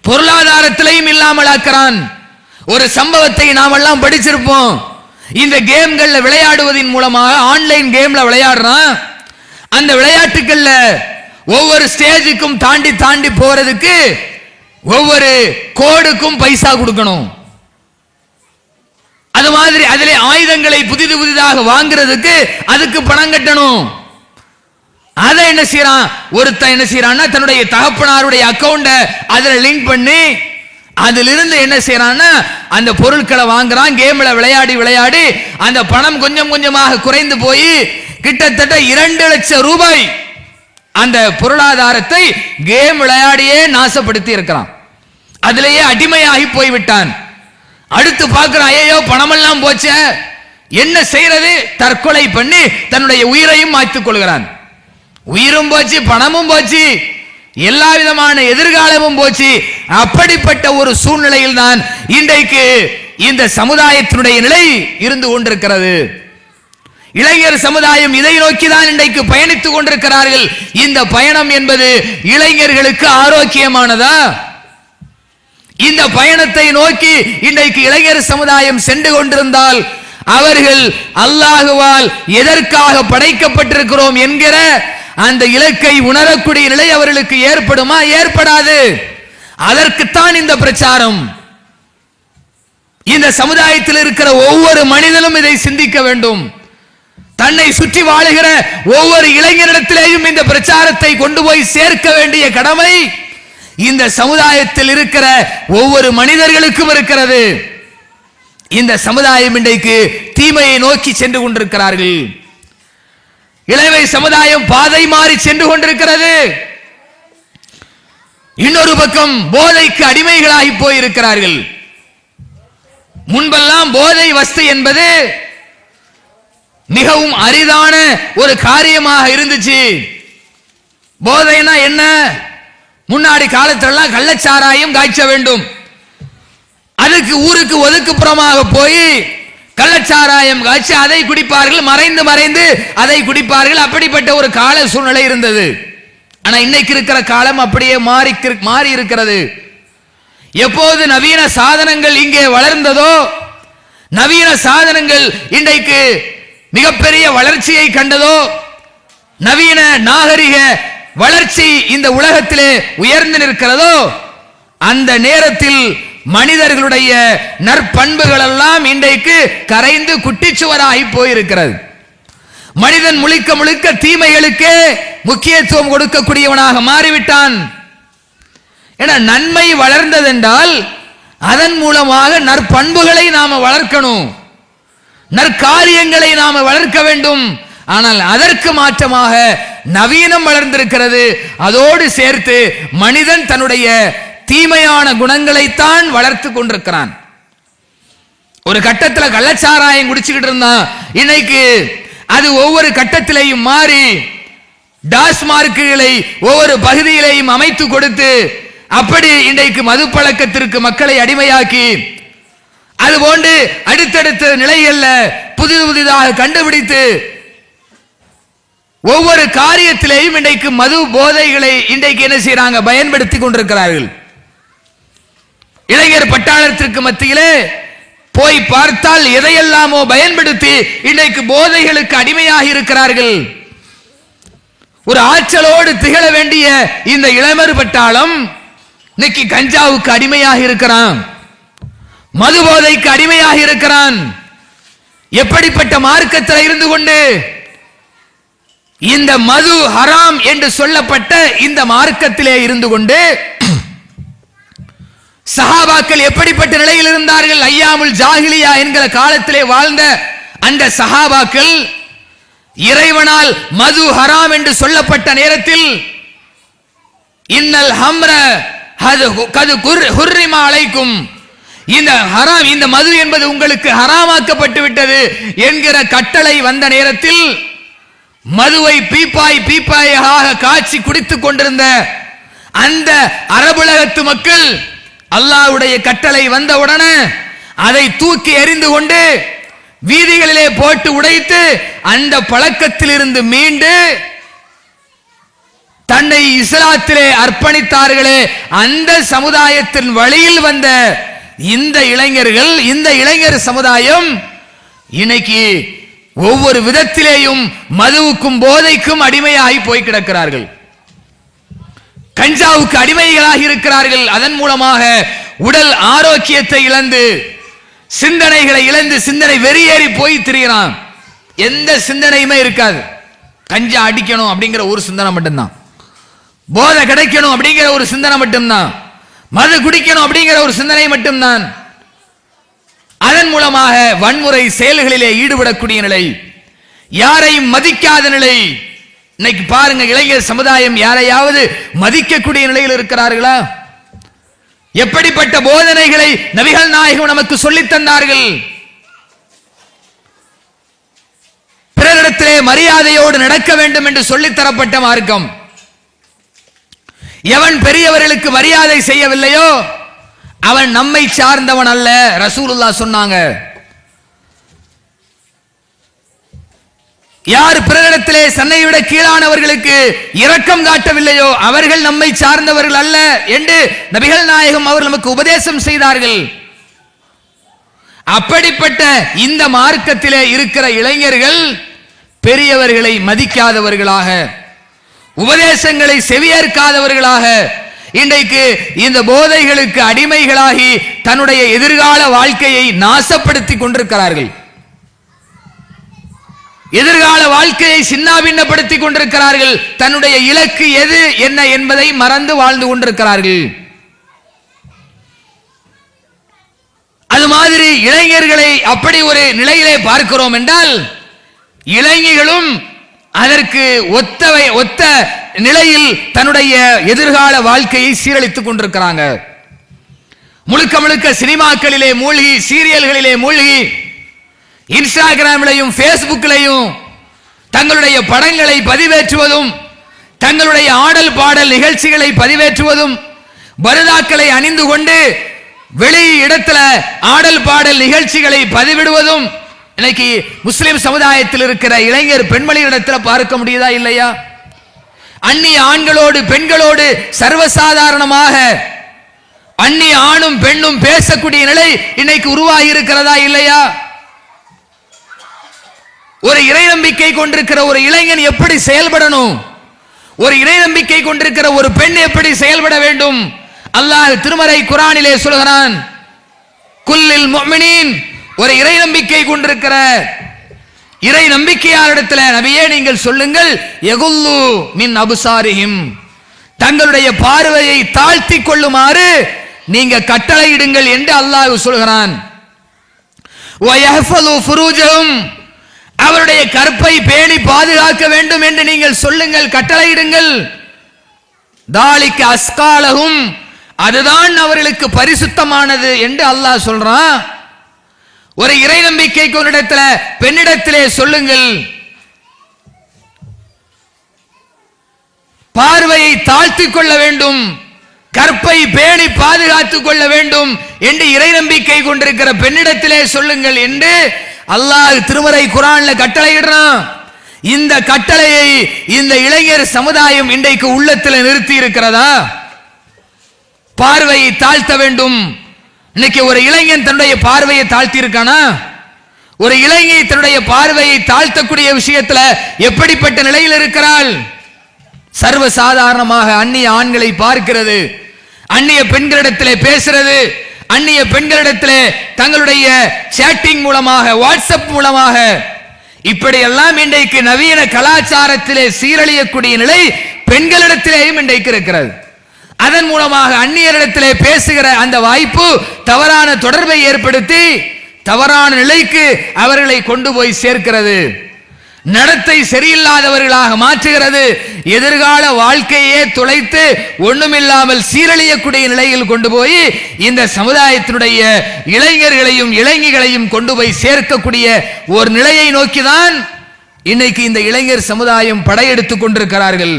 பொருளாதாரத்திலையும் இல்லாமல் ஆக்கிறான். ஒரு சம்பவத்தை நாம் எல்லாம் படிச்சிருப்போம். இந்த கேம்கள்ல விளையாடுவதன் மூலமாக ஆன்லைன் கேம்ல விளையாடுறான். அந்த விளையாட்டுகள்ல ஒவ்வொரு ஸ்டேஜுக்கும் தாண்டி தாண்டி போறதுக்கு ஒவ்வொரு கோடுக்கும் பைசா கொடுக்கணும். அது மாதிரி அதிலே ஆயுதங்களை புதிதாக வாங்குறதுக்கு அதுக்கு பணம் கட்டணும். அதை என்ன செய்யறான்? ஒருத்தன் என்ன செய்யறான்னா தன்னுடைய தகப்பனாருடைய அக்கவுண்ட அதுல லிங்க் பண்ணி அதிலிருந்து என்ன செய்யறான்னா அந்த பொருட்களை வாங்குறான். கேம்ல விளையாடி விளையாடி அந்த பணம் கொஞ்சம் கொஞ்சமாக குறைந்து போய் கிட்டத்தட்ட 2 லட்சம் ரூபாய் அந்த பொருளாதாரத்தை கேம் விளையாடியே நாசப்படுத்தி இருக்கிறான். அதிலேயே அடிமையாகி போய்விட்டான். அடுத்து பார்க்கிறான், ஐயோ பணமெல்லாம் போச்ச, என்ன செய்யறது? தற்கொலை பண்ணி தன்னுடைய உயிரையும் மாய்த்துக் கொள்கிறான். உயிரும் போச்சு, பணமும் போச்சு, எல்லா விதமான எதிர்காலமும் போச்சு. அப்படிப்பட்ட ஒரு சூழ்நிலையில் தான் இன்றைக்கு இந்த சமுதாயத்தினுடைய நிலை இருந்து கொண்டிருக்கிறது. இளைஞர் சமுதாயம் இதை நோக்கிதான் இன்றைக்கு பயணித்துக் கொண்டிருக்கிறார்கள். இந்த பயணம் என்பது இளைஞர்களுக்கு ஆரோக்கியமானதா? இந்த பயணத்தை நோக்கி இன்றைக்கு இளைஞர் சமுதாயம் சென்று கொண்டிருந்தால் அவர்கள் அல்லாஹுவால் எதற்காக படைக்கப்பட்டிருக்கிறோம் என்கிற அந்த இலக்கை உணரக்கூடிய நிலை அவர்களுக்கு ஏற்படுமா? ஏற்படாது. அதற்குத்தான் இந்த பிரச்சாரம். இந்த சமுதாயத்தில் இருக்கிற ஒவ்வொரு மனிதனும் இதை சிந்திக்க வேண்டும். தன்னை சுற்றி வாழுகிற ஒவ்வொரு இளைஞரிடத்திலேயும் இந்த பிரச்சாரத்தை கொண்டு போய் சேர்க்க வேண்டிய கடமை இந்த சமுதாயத்தில் இருக்கிற ஒவ்வொரு மனிதர்களுக்கும் இருக்கிறது. இந்த சமுதாயம் இன்றைக்கு தீமையை நோக்கி சென்று கொண்டிருக்கிறார்கள். இளைஞர் சமுதாயம் பாதை மாறி சென்று கொண்டிருக்கிறது. இன்னொரு பக்கம் போதைக்கு அடிமைகளாகி போயிருக்கிறார்கள். முன்பெல்லாம் போதை வஸ்து என்பது மிகவும் அரிதான ஒரு காரியமாக இருந்துச்சு. போதைனா என்ன? முன்னாடி காலத்திலெல்லாம் கள்ளச்சாராயம் காய்ச்ச வேண்டும். அதுக்கு ஊருக்கு ஒதுக்குப்புறமாக போய் கள்ளச்சாராயம் காய்ச்சி அதை குடிப்பார்கள், மறைந்து மறைந்து அதை குடிப்பார்கள். அப்படிப்பட்ட ஒரு கால சூழ்நிலை இருந்தது. ஆனா இன்னைக்கு இருக்கிற காலம் அப்படியே மாறி இருக்கிறது. எப்போது நவீன சாதனங்கள் இங்கே வளர்ந்ததோ, நவீன சாதனங்கள் இன்றைக்கு மிகப்பெரிய வளர்ச்சியை கண்டதோ, நவீன நாகரிக வளர்ச்சி இந்த உலகத்திலே உயர்ந்து நிற்கிறதோ, அந்த நேரத்தில் மனிதர்களுடைய நற்பண்புகள் எல்லாம் இன்றைக்கு கரைந்து குட்டிச்சுவராகி போயிருக்கிறது. மனிதன் முழுக்க முழுக்க தீமைகளுக்கே முக்கியத்துவம் கொடுக்கக்கூடியவனாக மாறிவிட்டான். ஏன்னா நன்மை வளர்ந்ததென்றால் அதன் மூலமாக நற்பண்புகளை நாம வளர்க்கணும், நற்காரியங்களை நாம வளர்க்க வேண்டும். ஆனால் அதற்கு மாற்றமாக நவீனம் வளர்ந்திருக்கிறது. அதோடு சேர்த்து மனிதன் தன்னுடைய தீமையான குணங்களைத்தான் வளர்த்து கொண்டிருக்கிறான். ஒரு கட்டத்தில் கள்ளச்சாராயம் குடிச்சுக்கிட்டு இருந்தான், இன்னைக்கு அது ஒவ்வொரு கட்டத்திலையும் மாறி டாஸ்மார்க்குகளை ஒவ்வொரு பகுதியிலையும் அமைத்து கொடுத்து அப்படி இன்றைக்கு மது பழக்கத்திற்கு மக்களை அடிமையாக்கி, அதுபோன்று அடுத்தடுத்த நிலைகள்ல புதிதாக கண்டுபிடித்து ஒவ்வொரு காரியத்திலேயும் இன்றைக்கு மது போதைகளை இன்றைக்கு என்ன செய்யறாங்க, பயன்படுத்தி கொண்டிருக்கிறார்கள். இளைஞர் பட்டாளத்திற்கு மத்தியிலே போய் பார்த்தால் எதையெல்லாமோ பயன்படுத்தி இன்றைக்கு போதைகளுக்கு அடிமையாக இருக்கிறார்கள். ஒரு ஆற்றலோடு திகழ வேண்டிய இந்த இளமர் பட்டாளம் இன்னைக்கு கஞ்சாவுக்கு அடிமையாக இருக்கிறான், மது போதைக்கு அடிமையாக இருக்கிறான். எப்படிப்பட்ட மார்க்கத்தில் இருந்து கொண்டு இந்த மது ஹராம் என்று சொல்லப்பட்ட இந்த மார்க்கத்திலே இருந்து கொண்டு சஹாபாக்கள் எப்படிப்பட்ட நிலையில் இருந்தார்கள்? ஐயாமுல் ஜாஹிலியா என்கிற காலத்திலே வாழ்ந்த அந்த சஹாபாக்கள் இறைவனால் மது ஹராம் என்று சொல்லப்பட்ட நேரத்தில் இன்னல் ஹம்ர கது ஹுர்ரிமா அலைக்கும், இந்த ஹராம், இந்த மது என்பது உங்களுக்கு ஹராமாக்கப்பட்டு விட்டது என்கிற கட்டளை வந்த நேரத்தில் மதுவை பீப்பாயாக காய்ச்சி குடித்துக் கொண்டிருந்த அந்த அரபுலகத்து மக்கள் அல்லாஹ்வுடைய கட்டளை வந்தவுடனே அதை தூக்கி எறிந்து கொண்டு வீதிகளிலே போட்டு உடைத்து அந்த பழக்கத்தில் இருந்து மீண்டு தன்னை இஸ்லாத்திலே அர்ப்பணித்தார்களே, அந்த சமுதாயத்தின் வழியில் வந்த இந்த இளைஞர்கள், இந்த இளைஞர் சமுதாயம் இன்னைக்கு ஒவ்வொரு விதத்திலேயும் மதுவுக்கும் போதைக்கும் அடிமையாகி போய் கிடக்கிறார்கள், கஞ்சாவுக்கு அடிமைகளாக இருக்கிறார்கள். அதன் மூலமாக உடல் ஆரோக்கியத்தை இழந்து, சிந்தனைகளை இழந்து, சிந்தனை வெறியேறி போய் திரிகிறான். எந்த சிந்தனையுமே இருக்காது. கஞ்சா அடிக்கணும் அப்படிங்கிற ஒரு சிந்தனை மட்டும்தான், போதை கிடைக்கணும் அப்படிங்கிற ஒரு சிந்தனை மட்டும்தான், மது குடிக்கணும் அப்படிங்கிற ஒரு சிந்தனை மட்டும்தான். அதன் மூலமாக வன்முறை செயல்களிலே ஈடுபடக்கூடிய நிலை, யாரையும் மதிக்காத நிலை. இன்னைக்கு பாருங்க, இளைஞர் சமுதாயம் யாரையாவது மதிக்கக்கூடிய நிலையில் இருக்கிறார்களா? எப்படிப்பட்ட போதனைகளை நபிகள் நாயகம் நமக்கு சொல்லித் தந்தார்கள்? பிறரிடத்திலே மரியாதையோடு நடக்க வேண்டும் என்று சொல்லித் தரப்பட்ட மார்க்கம். எவன் பெரியவர்களுக்கு மரியாதை செய்யவில்லையோ அவன் நம்மை சார்ந்தவன் அல்ல. ரசூலுல்லாஹ் சொன்னாங்க, யார் பிறரிடத்திலே தன்னை விட கீழானவர்களுக்கு இரக்கம் காட்டவில்லையோ அவர்கள் நம்மை சார்ந்தவர்கள் அல்ல என்று நபிகள் நாயகம் அவர் நமக்கு உபதேசம் செய்தார்கள். அப்படிப்பட்ட இந்த மார்க்கத்திலே இருக்கிற இளைஞர்கள் பெரியவர்களை மதிக்காதவர்களாக, உபதேசங்களை செவியேற்காதவர்களாக, இன்றைக்கு இந்த போதைகளுக்கு அடிமைகளாகி தன்னுடைய எதிர்கால வாழ்க்கையை நாசப்படுத்திக் கொண்டிருக்கிறார்கள். எதிர்கால வாழ்க்கையை சின்னாபின்னப்படுத்திக் கொண்டிருக்கிறார்கள். தன்னுடைய இலக்கு எது என்ன என்பதை மறந்து வாழ்ந்து கொண்டிருக்கிறார்கள். அது மாதிரி இளைஞர்களை அப்படி ஒரு நிலையிலே பார்க்கிறோம் என்றால், இளைஞர்களும் அதற்கு ஒத்த நிலையில் தன்னுடைய எதிர்கால வாழ்க்கையை சீரழித்துக் கொண்டிருக்கிறாங்க. முழுக்க முழுக்க சினிமாக்களிலே மூழ்கி, சீரியல்களிலே மூழ்கி, இன்ஸ்டாகிராமிலையும் பேஸ்புக்கிலையும் தங்களுடைய படங்களை பதிவேற்றுவதும், தங்களுடைய ஆடல் பாடல் நிகழ்ச்சிகளை பதிவேற்றுவதும், பரதாக்களை அணிந்து கொண்டு வெளி இடத்துல ஆடல் பாடல் நிகழ்ச்சிகளை பதிவிடுவதும் இன்னைக்கு முஸ்லிம் சமுதாயத்தில் இருக்கிற இளைஞர் பெண்மணிகளிடத்தில் பார்க்க முடியுதா இல்லையா? அந்நிய ஆண்களோடு பெண்களோடு சர்வசாதாரணமாக அந்நிய ஆணும் பெண்ணும் பேசக்கூடிய நிலை இன்னைக்கு உருவாகி இருக்கிறதா இல்லையா? ஒரு இறை நம்பிக்கை கொண்டிருக்கிற ஒரு இளைஞன் எப்படி செயல்படணும், ஒரு இறை நம்பிக்கை கொண்டிருக்கிற ஒரு பெண் எப்படி செயல்பட வேண்டும்? அல்லாஹ் திருமறை குர்ஆனிலே சொல்கிறான், குல்லில் முஃமினீன், ஒரு இறை நம்பிக்கை கொண்டிருக்கிற இறை நம்பிக்கையாளரிடத்தில் நபியே நீங்கள் சொல்லுங்கள், யகுல்லு மின் அபுசாரிஹிம், தங்களுடைய பார்வையை தாழ்த்தி கொள்ளுமாறு நீங்க கட்டளையிடுங்கள் என்று அல்லாஹ் சொல்கிறான். வயஹ்ஃபது ஃபுரூஜஹும், அவருடைய கற்பை பேணி பாதுகாக்க வேண்டும் என்று நீங்கள் சொல்லுங்கள், கட்டளையிடுங்கள். தாலிக அஸ்காலஹும், அதுதான் அவர்களுக்கு பரிசுத்தமானது என்று அல்லாஹ் சொல்றான். ஒரு இறை நம்பிக்கைக்கு ஒரு இடத்துல பெண்ணிடத்திலே சொல்லுங்கள், பார்வையை தாழ்த்திக் கொள்ள வேண்டும், கற்பை பேணி பாதுகாத்துக் கொள்ள வேண்டும் என்று இறை நம்பிக்கை கொண்டிருக்கிற பெண்ணிடத்திலே சொல்லுங்கள் என்று அல்லாஹ் திருமறை குர்ஆன்ல கட்டளையிடுறான். இந்த கட்டளையை இந்த இளைஞர் சமுதாயம் இன்றைக்கு உள்ளத்தில் நிறுத்தி இருக்கிறதா? பார்வையை தாழ்த்த வேண்டும். இன்னைக்கு ஒரு இளைஞன் தன்னுடைய பார்வையை தாழ்த்தி இருக்கானா? ஒரு இளைஞை தன்னுடைய பார்வையை தாழ்த்தக்கூடிய விஷயத்துல எப்படிப்பட்ட நிலையில் இருக்கிறாள்? சர்வசாதாரணமாக அந்நிய ஆண்களை பார்க்கிறது, அந்நிய பெண்களிடத்திலே பேசுறது, அந்நிய பெண்களிடத்திலே தங்களுடைய சேட்டிங் மூலமாக வாட்ஸ்அப் மூலமாக இப்படியெல்லாம் இன்றைக்கு நவீன கலாச்சாரத்திலே சீரழியக்கூடிய நிலை பெண்களிடத்திலேயும் இன்றைக்கு இருக்கிறது. அதன் மூலமாக அந்நியரிடத்திலே பேசுகிற அந்த வாய்ப்பு தவறான தொடர்பை ஏற்படுத்தி தவறான நிலைக்கு அவர்களை கொண்டு போய் சேர்க்கிறது, நடத்தை சரியில்லாதவர்களாக மாற்றுகிறது, எதிர்கால வாழ்க்கையே துளைத்து ஒண்ணுமில்லாமல் சீரழியக்கூடிய நிலையில் கொண்டு போய் இந்த சமுதாயத்தினுடைய இளைஞர்களையும் இளைஞர்களையும் கொண்டு போய் சேர்க்கக்கூடிய ஒரு நிலையை நோக்கிதான் இன்னைக்கு இந்த இளைஞர் சமுதாயம் படையெடுத்துக் கொண்டிருக்கிறார்கள்.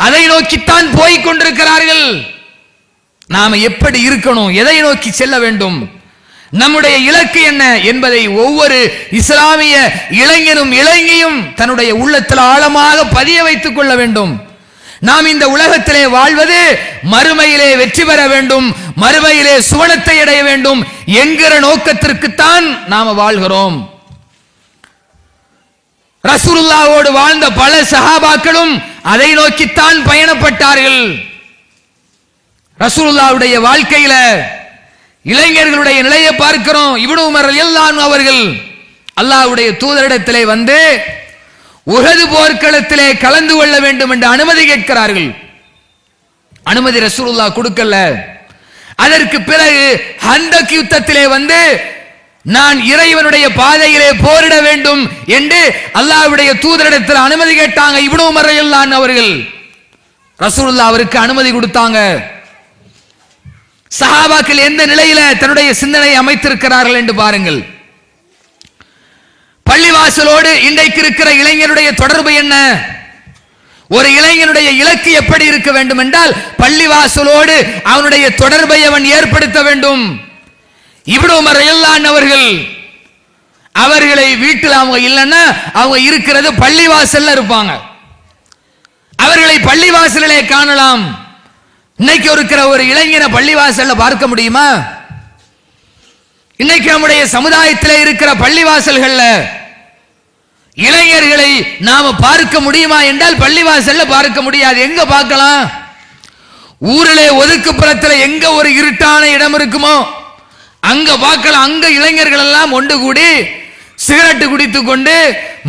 அதை நோக்கித்தான் போய்க் கொண்டிருக்கிறார்கள். நாம எப்படி இருக்கணும், எதை நோக்கி செல்ல வேண்டும், நம்முடைய இலக்கு என்ன என்பதை ஒவ்வொரு இஸ்லாமிய இளைஞனும் இளைஞியும் தன்னுடைய உள்ளத்தில் ஆழமாக பதிய வைத்துக் கொள்ள வேண்டும். நாம் இந்த உலகத்திலே வாழ்வது மறுமையிலே வெற்றி பெற வேண்டும், மறுமையிலே சுவனத்தை அடைய வேண்டும் என்கிற நோக்கத்திற்குத்தான் நாம வாழ்கிறோம். ரசூலுல்லாஹ்வோடு வாழ்ந்த பல சஹாபாக்களும் அதை நோக்கித்தான் பயணப்பட்டார்கள். ரசூலுல்லாஹ்வுடைய வாழ்க்கையில இளைஞர்களுடைய நிலையை பார்க்கிறோம். இப்னு உமர் ரலியல்லாஹு அன்ஹு அவர்கள் அல்லாஹ்வுடைய தூதரிடத்திலே வந்து உஹது போர்க்களத்திலே கலந்து கொள்ள வேண்டும் என்று அனுமதி கேட்கிறார்கள். அனுமதி ரசூலுல்லாஹ் கொடுக்கல. அதற்கு பிறகு ஹந்தக் யுத்தத்திலே வந்து நான் இறைவனுடைய பாதையிலே போரிட வேண்டும் என்று அல்லாஹ்வுடைய தூதரிடத்தில் அனுமதி கேட்டாங்க. இப்னு உமர் ரலியல்லாஹு அன்ஹு அவர்கள் ரசூலுல்லாஹ் அவருக்கு அனுமதி கொடுத்தாங்க. சஹாபாக்கள் எந்த நிலையில தன்னுடைய சிந்தனை அமைத்திருக்கிறார்கள் என்று பாருங்கள். பள்ளிவாசலோடு இன்றைக்கு இருக்கிற இளைஞருடைய தொடர்பு என்ன? ஒரு இளைஞனுடைய இலக்கு எப்படி இருக்க வேண்டும் என்றால் பள்ளிவாசலோடு அவனுடைய தொடர்பை அவன் ஏற்படுத்த வேண்டும். இப்னு உமர் ரலியல்லாஹு அன்ஹு அவர்களை வீட்டில் அவங்க இல்லைன்னா அவங்க இருக்கிறது பள்ளிவாசல்ல இருப்பாங்க. அவர்களை பள்ளிவாசலிலே காணலாம். இன்னைக்கு இருக்கிற ஒரு இளைஞனை பள்ளிவாசல்ல பார்க்க முடியுமா? இன்னைக்கு நம்முடைய சமுதாயத்தில் இருக்கிற பள்ளிவாசல்கள்ல இளைஞர்களை நாம பார்க்க முடியுமா என்றால் பள்ளிவாசல்ல பார்க்க முடியாது. எங்க பார்க்கலாம்? ஊரிலே ஒதுக்குப்புறத்தில் எங்க ஒரு இருட்டான இடம் இருக்குமோ அங்க பார்க்கலாம். அங்க இளைஞர்கள் எல்லாம் ஒன்று கூடி சிகரெட் குடித்துக் கொண்டு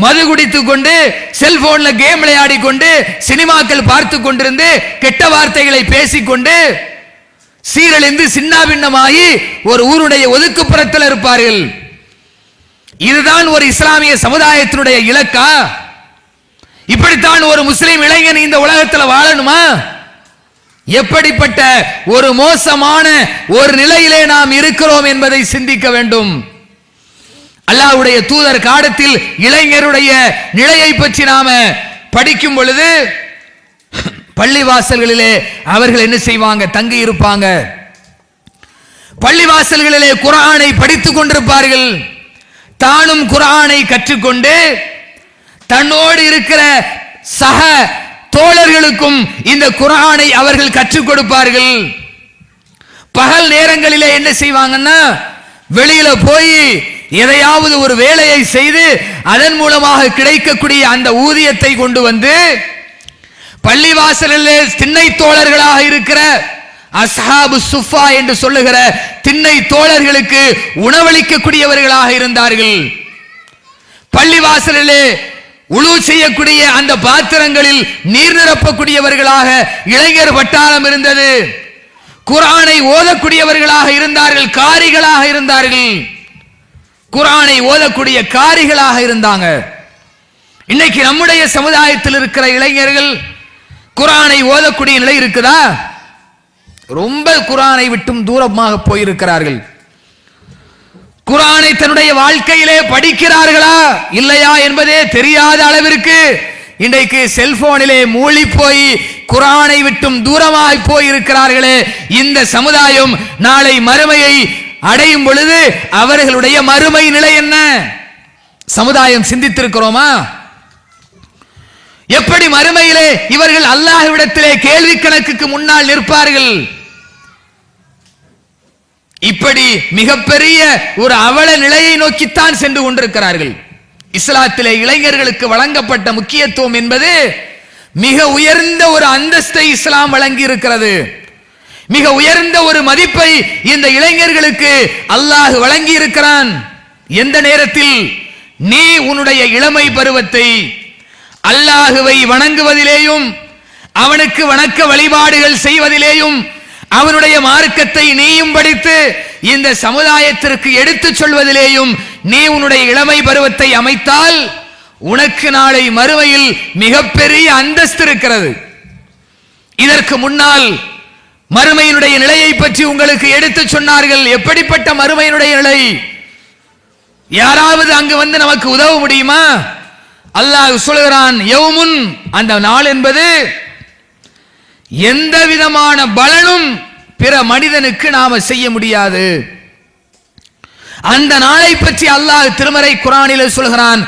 மது குடித்துக் கொண்டு செல்போன்ல கேம் விளையாடி கொண்டு சினிமாக்கள் பார்த்து கொண்டிருந்து கெட்ட வார்த்தைகளை பேசிக்கொண்டு சீரழிந்து சின்னாபின்னமாகி ஒரு ஊருடைய ஒதுக்குப்புறத்தில் இருப்பார்கள். இதுதான் ஒரு இஸ்லாமிய சமுதாயத்தினுடைய இலக்கா? இப்படித்தான் ஒரு முஸ்லிம் இளைஞன் இந்த உலகத்தில் வாழணுமா? எப்படிப்பட்ட ஒரு மோசமான ஒரு நிலையிலே நாம் இருக்கிறோம் என்பதை சிந்திக்க வேண்டும். அல்லாஹ்வுடைய தூதர் காலத்தில் இளைஞருடைய நிலையை பற்றி நாம படிக்கும் பொழுது பள்ளிவாசல்களிலே அவர்கள் என்ன செய்வாங்க? தங்கி இருப்பாங்க. பள்ளிவாசல்களிலே குர்ஆனை படித்துக் கொண்டிருப்பார்கள். தானும் குர்ஆனை கற்றுக்கொண்டு தன்னோடு இருக்கிற சக தோழர்களுக்கும் இந்த குர்ஆனை அவர்கள் கற்றுக் கொடுப்பார்கள். பகல் நேரங்களிலே என்ன செய்வாங்கன்னா, வெளியில போய் எதையாவது ஒரு வேலையை செய்து அதன் மூலமாக கிடைக்கக்கூடிய அந்த ஊதியத்தை கொண்டு வந்து பள்ளிவாசலிலே திண்ணை தோழர்களாக இருக்கிற அஸ்ஹாபு சுஃபா என்று சொல்லுகிற திண்ணை தோழர்களுக்கு உணவளிக்கக்கூடியவர்களாக இருந்தார்கள். பள்ளிவாசலிலே உழு செய்யக்கூடிய அந்த பாத்திரங்களில் நீர் நிரப்பக்கூடியவர்களாக இளைஞர் வட்டாரம் இருந்தது. குர்ஆனை ஓதக்கூடியவர்களாக இருந்தார்கள், காரிகளாக இருந்தார்கள். குர்ஆனை ஓதக்கூடிய காரிகளாக இருந்தாங்க. இன்னைக்கு நம்முடைய சமுதாயத்தில் இருக்கிற இளைஞர்கள் குர்ஆனை ஓதக்கூடிய நிலை இருக்குதா? ரொம்ப குர்ஆனை விட்டும் தூரமாக போயிருக்கிறார்கள். குர்ஆனை தன்னுடைய வாழ்க்கையிலே படிக்கிறார்களா இல்லையா என்பதே தெரியாத அளவிற்கு இன்றைக்கு செல்போனிலே மூழ்கி போய் குர்ஆனை விட்டும் தூரமாய் போயிருக்கிறார்களே. இந்த சமுதாயம் நாளை மறுமையை அடையும் பொழுது அவர்களுடைய மறுமை நிலை என்ன? சமுதாயம் சிந்தித்திருக்கிறோமா? எப்படி மறுமையிலே இவர்கள் அல்லாஹ்விடத்திலே கேள்வி கணக்குக்கு முன்னால் நிற்பார்கள்? இப்படி மிகப்பெரிய ஒரு அவல நிலையை நோக்கித்தான் சென்று கொண்டிருக்கிறார்கள். இஸ்லாத்திலே இளைஞர்களுக்கு வழங்கப்பட்ட முக்கியத்துவம் என்பது மிக உயர்ந்த ஒரு அந்தஸ்தை இஸ்லாம் வழங்கி இருக்கிறது. மிக உயர்ந்த ஒரு மதிப்பை இந்த இளைஞர்களுக்கு அல்லாஹ் வழங்கி இருக்கிறான். எந்த நேரத்தில் நீ உன்னுடைய இளமை பருவத்தை அல்லாஹுவை வணங்குவதிலேயும் அவனுக்கு வணக்க வழிபாடுகள் செய்வதிலேயும் அவனுடைய மார்க்கத்தை நீயும் படித்து இந்த சமுதாயத்திற்கு எடுத்துச் சொல்வதிலேயும் நீ உன்னுடைய இளமை பருவத்தை அமைத்தால் உனக்கு நாளை மறுமையில் மிகப்பெரிய அந்தஸ்து இருக்கிறது. இதற்கு முன்னால் மறுமையினுடைய நிலையை பற்றி உங்களுக்கு எடுத்துச் சொன்னார்கள். எப்படிப்பட்ட மறுமையினுடைய நிலை? யாராவது அங்கு வந்து நமக்கு உதவ முடியுமா? அல்லாஹ் சொல்கிறான், யௌமுன், அந்த நாள் என்பது எந்த விதமான பலனும் பிற மனிதனுக்கு நாம செய்ய முடியாது. அந்த நாளை பற்றி அல்லாஹ் திருமறை குர்ஆனிலே சொல்கிறான்,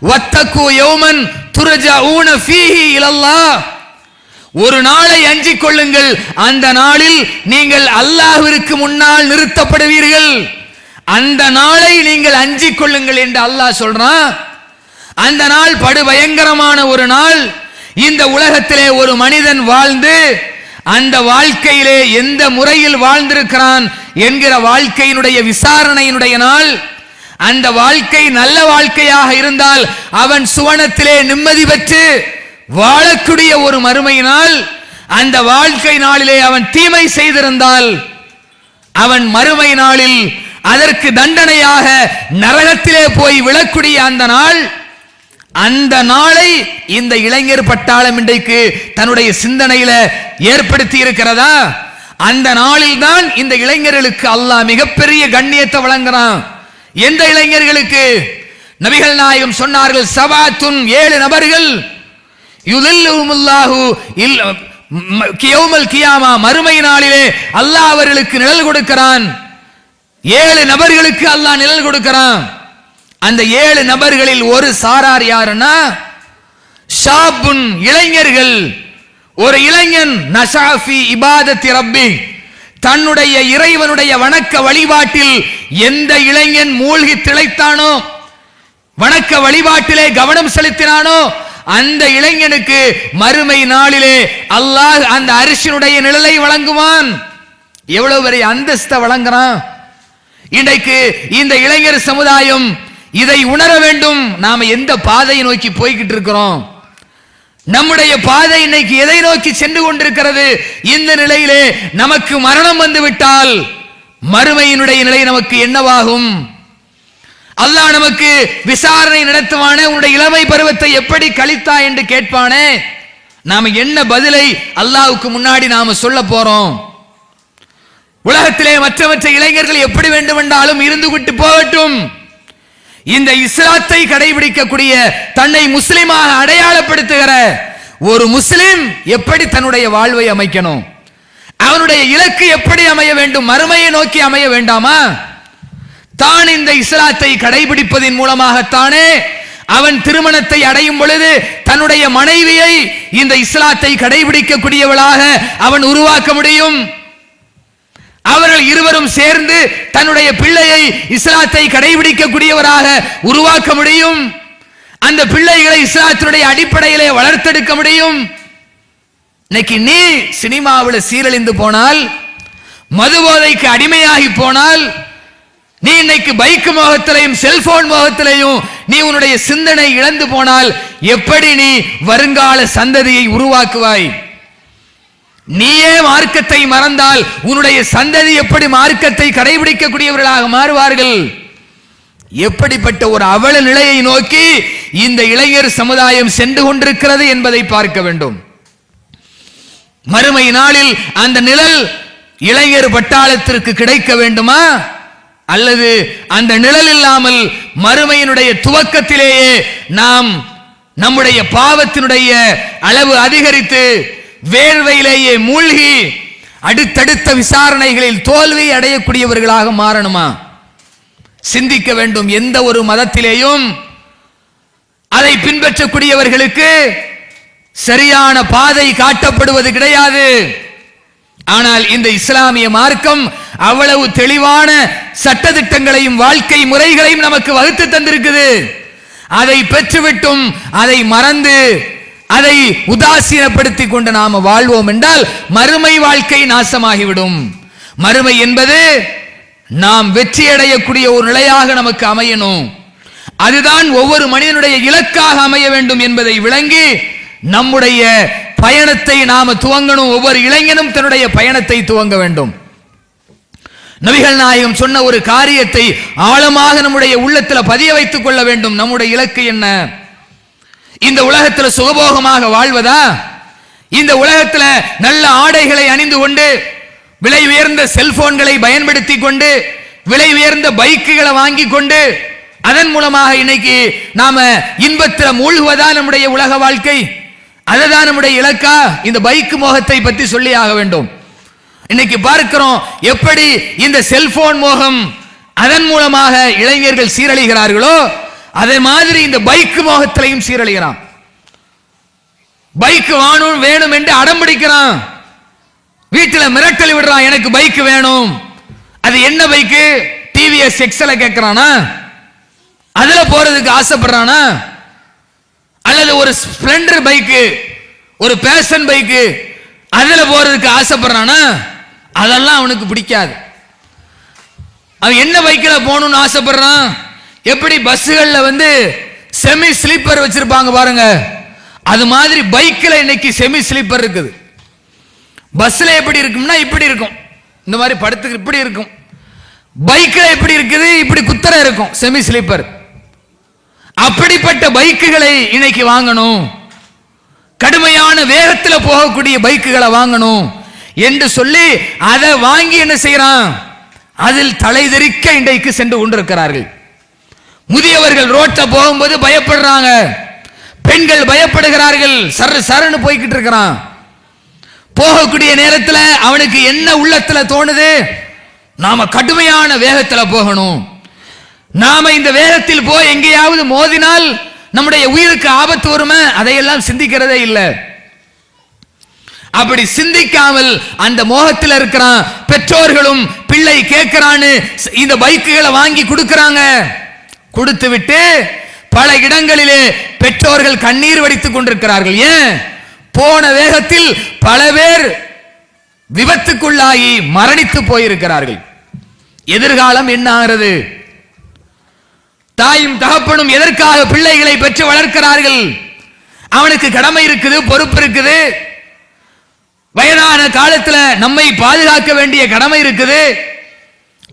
வத்தகு யௌமன் துர்ஜஊன ஃபீஹி இலல்லாஹ். ஒரு நாளை அஞ்சிக் கொள்ளுங்கள், அந்த நாளில் நீங்கள் அல்லாஹ்விற்கு முன்னால் நிறுத்தப்படுவீர்கள். அந்த நாளை நீங்கள் அஞ்சிக் கொள்ளுங்கள் என்று அல்லாஹ் சொல்றான். அந்த நாள் படுபயங்கரமான ஒரு நாள். இந்த உலகத்திலே ஒரு மனிதன் வாழ்ந்து அந்த வாழ்க்கையிலே எந்த முறையில் வாழ்ந்திருக்கிறான் என்கிற வாழ்க்கையினுடைய விசாரணையினுடைய நாள். அந்த வாழ்க்கை நல்ல வாழ்க்கையாக இருந்தால் அவன் சுவனத்திலே நிம்மதி பெற்று வாழக்கூடிய ஒரு மறுமை நாள். அந்த வாழ்க்கை நாளிலே அவன் தீமை செய்திருந்தால் அவன் மறுமை நாளில் அதற்கு தண்டனையாக நரகத்திலே போய் விழக்கூடிய அந்த நாள். அந்த நாளை இந்த இளைஞர் பட்டாளம் இன்றைக்கு தன்னுடைய சிந்தனையில ஏற்படுத்தி இருக்கிறதா? அந்த நாளில் தான் இந்த இளைஞர்களுக்கு அல்லாஹ் மிகப்பெரிய கண்ணியத்தை வழங்குறான். எந்த இளைஞர்களுக்கு? நபிகள் நாயகம் சொன்னார்கள், சபாத்துன், 7 நபர்கள், யுதில்லுஹுமுல்லாஹு யௌமல் கியாமா, மறுமை நாளிலே அல்லாஹ் அவர்களுக்கு நிழல் கொடுக்கிறான். 7 நபர்களுக்கு அல்லாஹ் நிழல் கொடுக்கிறான். அந்த 7 நபர்களில் ஒரு சாரார் யாருன்னா, ஷாபுன், இளைஞர்கள். ஒரு இளைஞன் நஷாஃபி இபாதத்தி ரப்பி, தன்னுடைய இறைவனுடைய வணக்க வழிபாட்டில் எந்த இளைஞன் மூழ்கி திளைத்தானோ, வணக்க வழிபாட்டிலே கவனம் செலுத்தினானோ, அந்த இளைஞனுக்கு மறுமை நாளிலே அல்லாஹ் அந்த அரிசினுடைய நிழலை வழங்குவான். எவ்வளவு பெரிய அந்தஸ்தை வழங்குறான். இன்றைக்கு இந்த இளைஞர் சமுதாயம் இதை உணர வேண்டும். நாம எந்த பாதையை நோக்கி போய்கிட்டு இருக்கிறோம்? நம்முடைய பாதை இன்னைக்கு எதை நோக்கி சென்று கொண்டிருக்கிறது? இந்த நிலையிலே நமக்கு மரணம் வந்து விட்டால் மறுமையினுடைய நிலை நமக்கு என்னவாகும்? அல்லாஹ் நமக்கு விசாரணை நடத்துவானே, உன்னுடைய இளமை பருவத்தை எப்படி கழித்தா என்று கேட்பானே. நாம என்ன பதிலை அல்லாஹ்வுக்கு முன்னாடி நாம சொல்ல போறோம்? உலகத்திலே மற்ற இளைஞர்கள் எப்படி வேண்டுமென்றாலும் இருந்து விட்டு போகட்டும். இந்த இஸ்லாத்தை கடைபிடிக்கக்கூடிய, தன்னை முஸ்லிமாக அடையாளப்படுத்துகிற ஒரு முஸ்லிம் எப்படி தன்னுடைய வாழ்வை அமைக்கணும்? அவனுடைய இலக்கு எப்படி அமைய வேண்டும்? மறுமையை நோக்கி அமைய வேண்டாமா? தான் இந்த இஸ்லாத்தை கடைபிடிப்பதின் மூலமாகத்தானே அவன் திருமணத்தை அடையும் பொழுது தன்னுடைய மனைவியை இந்த இஸ்லாத்தை கடைபிடிக்கக்கூடியவளாக அவன் உருவாக்க முடியும். அவர்கள் இருவரும் சேர்ந்து தன்னுடைய பிள்ளையை இஸ்லாத்தை கடைபிடிக்கக்கூடியவராக உருவாக்க முடியும். அந்த பிள்ளைகளை இஸ்லாத்தினுடைய அடிப்படையிலே வளர்த்தெடுக்க முடியும். இன்னைக்கு நீ சினிமாவில் சீரழிந்து போனால், மதுபோதைக்கு அடிமையாகி போனால், நீ இன்னைக்கு பைக் மோகத்திலையும் செல்போன் மோகத்திலையும் நீ உன்னுடைய சிந்தனை இழந்து போனால் எப்படி நீ வருங்கால சந்ததியை உருவாக்குவாய்? நீயே மார்க்கத்தை மறந்தால் உன்னுடைய சந்ததி எப்படி மார்க்கத்தை கடைபிடிக்கக்கூடியவர்களாக மாறுவார்கள்? எப்படிப்பட்ட ஒரு அவல நிலையை நோக்கி இந்த இளைஞர் சமுதாயம் சென்று கொண்டிருக்கிறது என்பதை பார்க்க வேண்டும். மறுமை நாளில் அந்த நிழல் இளைஞர் பட்டாளத்திற்கு கிடைக்க வேண்டுமா, அல்லது அந்த நிழல் இல்லாமல் மறுமையினுடைய துவக்கத்திலேயே நாம் நம்முடைய பாவத்தினுடைய அளவு அதிகரித்து வேர்வையிலேயே மூழ்கி அடுத்தடுத்த விசாரணைகளில் தோல்வி அடையக்கூடியவர்களாக மாறணுமா? சிந்திக்க வேண்டும். எந்த ஒரு மதத்திலேயும் அதை பின்பற்றக்கூடியவர்களுக்கு சரியான பாதை காட்டப்படுவது கிடையாது. ஆனால் இந்த இஸ்லாமிய மார்க்கம் அவ்வளவு தெளிவான சட்டதிட்டங்களையும் வாழ்க்கை முறைகளையும் நமக்கு வகுத்து தந்திருக்குது. அதை பெற்றுவிட்டும் அதை மறந்து அதை உதாசீனப்படுத்திக் கொண்டு நாம வாழ்வோம் என்றால் மறுமை வாழ்க்கை நாசமாகிவிடும். மறுமை என்பது நாம் வெற்றி அடையக்கூடிய ஒரு நிலையாக நமக்கு அமையணும். அதுதான் ஒவ்வொரு மனிதனுடைய இலக்காக அமைய வேண்டும் என்பதை விளங்கி நம்முடைய பயணத்தை நாம துவங்கணும். ஒவ்வொரு இளைஞனும் தன்னுடைய பயணத்தை துவங்க வேண்டும். நபிகள் நாயகம் சொன்ன ஒரு காரியத்தை ஆழமாக நம்முடைய உள்ளத்தில் பதிய வைத்துக் கொள்ள வேண்டும். நம்முடைய இலக்கு என்ன? இந்த உலகத்தில் சுகபோகமாக வாழ்வதா? இந்த உலகத்தில் நல்ல ஆடைகளை அணிந்து கொண்டு, விலை உயர்ந்த செல்போன்களை பயன்படுத்தி கொண்டு, விலை உயர்ந்த பைக்குகளை வாங்கி கொண்டு, அதன் மூலமாக இன்னைக்கு நாம இன்பத்தில் மூழ்குவதா நம்முடைய உலக வாழ்க்கை? அதுதான் நம்முடைய இலக்கா? இந்த பைக் மோகத்தை பற்றி சொல்லி ஆக வேண்டும். இன்னைக்கு பார்க்கிறோம் எப்படி இந்த செல்போன் மோகம் அதன் மூலமாக இளைஞர்கள் சீரழிகிறார்களோ, அதே மாதிரி இந்த பைக் மோகத்திலையும் சீரழிகிறான். பைக் வேணும் என்று அடம் பிடிக்கிறான். வீட்டில் மிரட்டல் விடுறான், எனக்கு பைக் வேணும். அது என்ன பைக்கு? டிவிஎஸ் எக்ஸல கேட்கிறானா? அதுல போறதுக்கு ஆசைப்படுறானா? அல்லது ஒரு ஸ்ப்ளெண்டர் பைக்கு, ஒரு பேஷன் பைக்கு, அதுல போறதுக்கு ஆசைப்படுறானா? அதெல்லாம் அவனுக்கு பிடிக்காது. அவன் என்ன பைக்கில் போகணும்னு ஆசைப்படுறான்? எப்படி பஸ்ஸுகள்ல செமி ஸ்லீப்பர் வச்சிருப்பாங்க பாருங்க, அது மாதிரி பைக்கில் இன்னைக்கு செமி ஸ்லீப்பர் இருக்குது. பஸ்ல எப்படி இருக்கும்னா இப்படி இருக்கும், இந்த மாதிரி படுத்துக்கு இப்படி இருக்கும். பைக்கில் எப்படி இருக்குது? இப்படி குத்தர இருக்கும், செமி ஸ்லீப்பர். அப்படிப்பட்ட பைக்குகளை இன்னைக்கு வாங்கணும், கடுமையான வேகத்தில் போகக்கூடிய பைக்குகளை வாங்கணும் என்று சொல்லி அதை வாங்கி என்ன செய்யறான்? அதில் தலைதெறிக்க இன்றைக்கு சென்று கொண்டிருக்கிறார்கள். முதியவர்கள் ரோட்ல போகும்போது பயப்படுறாங்க, பெண்கள் பயப்படுகிறார்கள், சரு சருன்னு போய்கிட்டு இருக்கிறான். போகக்கூடிய நேரத்தில் அவனுக்கு என்ன உள்ளத்துல தோணுது? நாம கடுமையான வேகத்தில் போகணும், நாம இந்த வேகத்தில் போய் எங்கேயாவது மோதினால் நம்முடைய உயிருக்கு ஆபத்து வருமே, அதையெல்லாம் சிந்திக்கிறதே இல்லை. அப்படி சிந்திக்காமல் அந்த மோகத்தில் இருக்கிறான். பெற்றோர்களும் பிள்ளை கேட்கிறான்னு இந்த பைக்குகளை வாங்கி கொடுக்கிறாங்க. கொடுத்து விட்டு பல இடங்களிலே பெற்றோர்கள் கண்ணீர் வடித்துக் கொண்டிருக்கிறார்கள். ஏன்? போன வேகத்தில் பல பேர் விபத்துக்குள்ளாகி மரணித்து போயிருக்கிறார்கள். எதிர்காலம் என்ன ஆகிறது? தாயும் தகப்பனும் எதற்காக பிள்ளைகளை பெற்று வளர்க்கிறார்கள்? அவனுக்கு கடமை இருக்குது, பொறுப்பு இருக்குது. வயதான காலத்தில் நம்மை பாதுகாக்க வேண்டிய கடமை இருக்குது.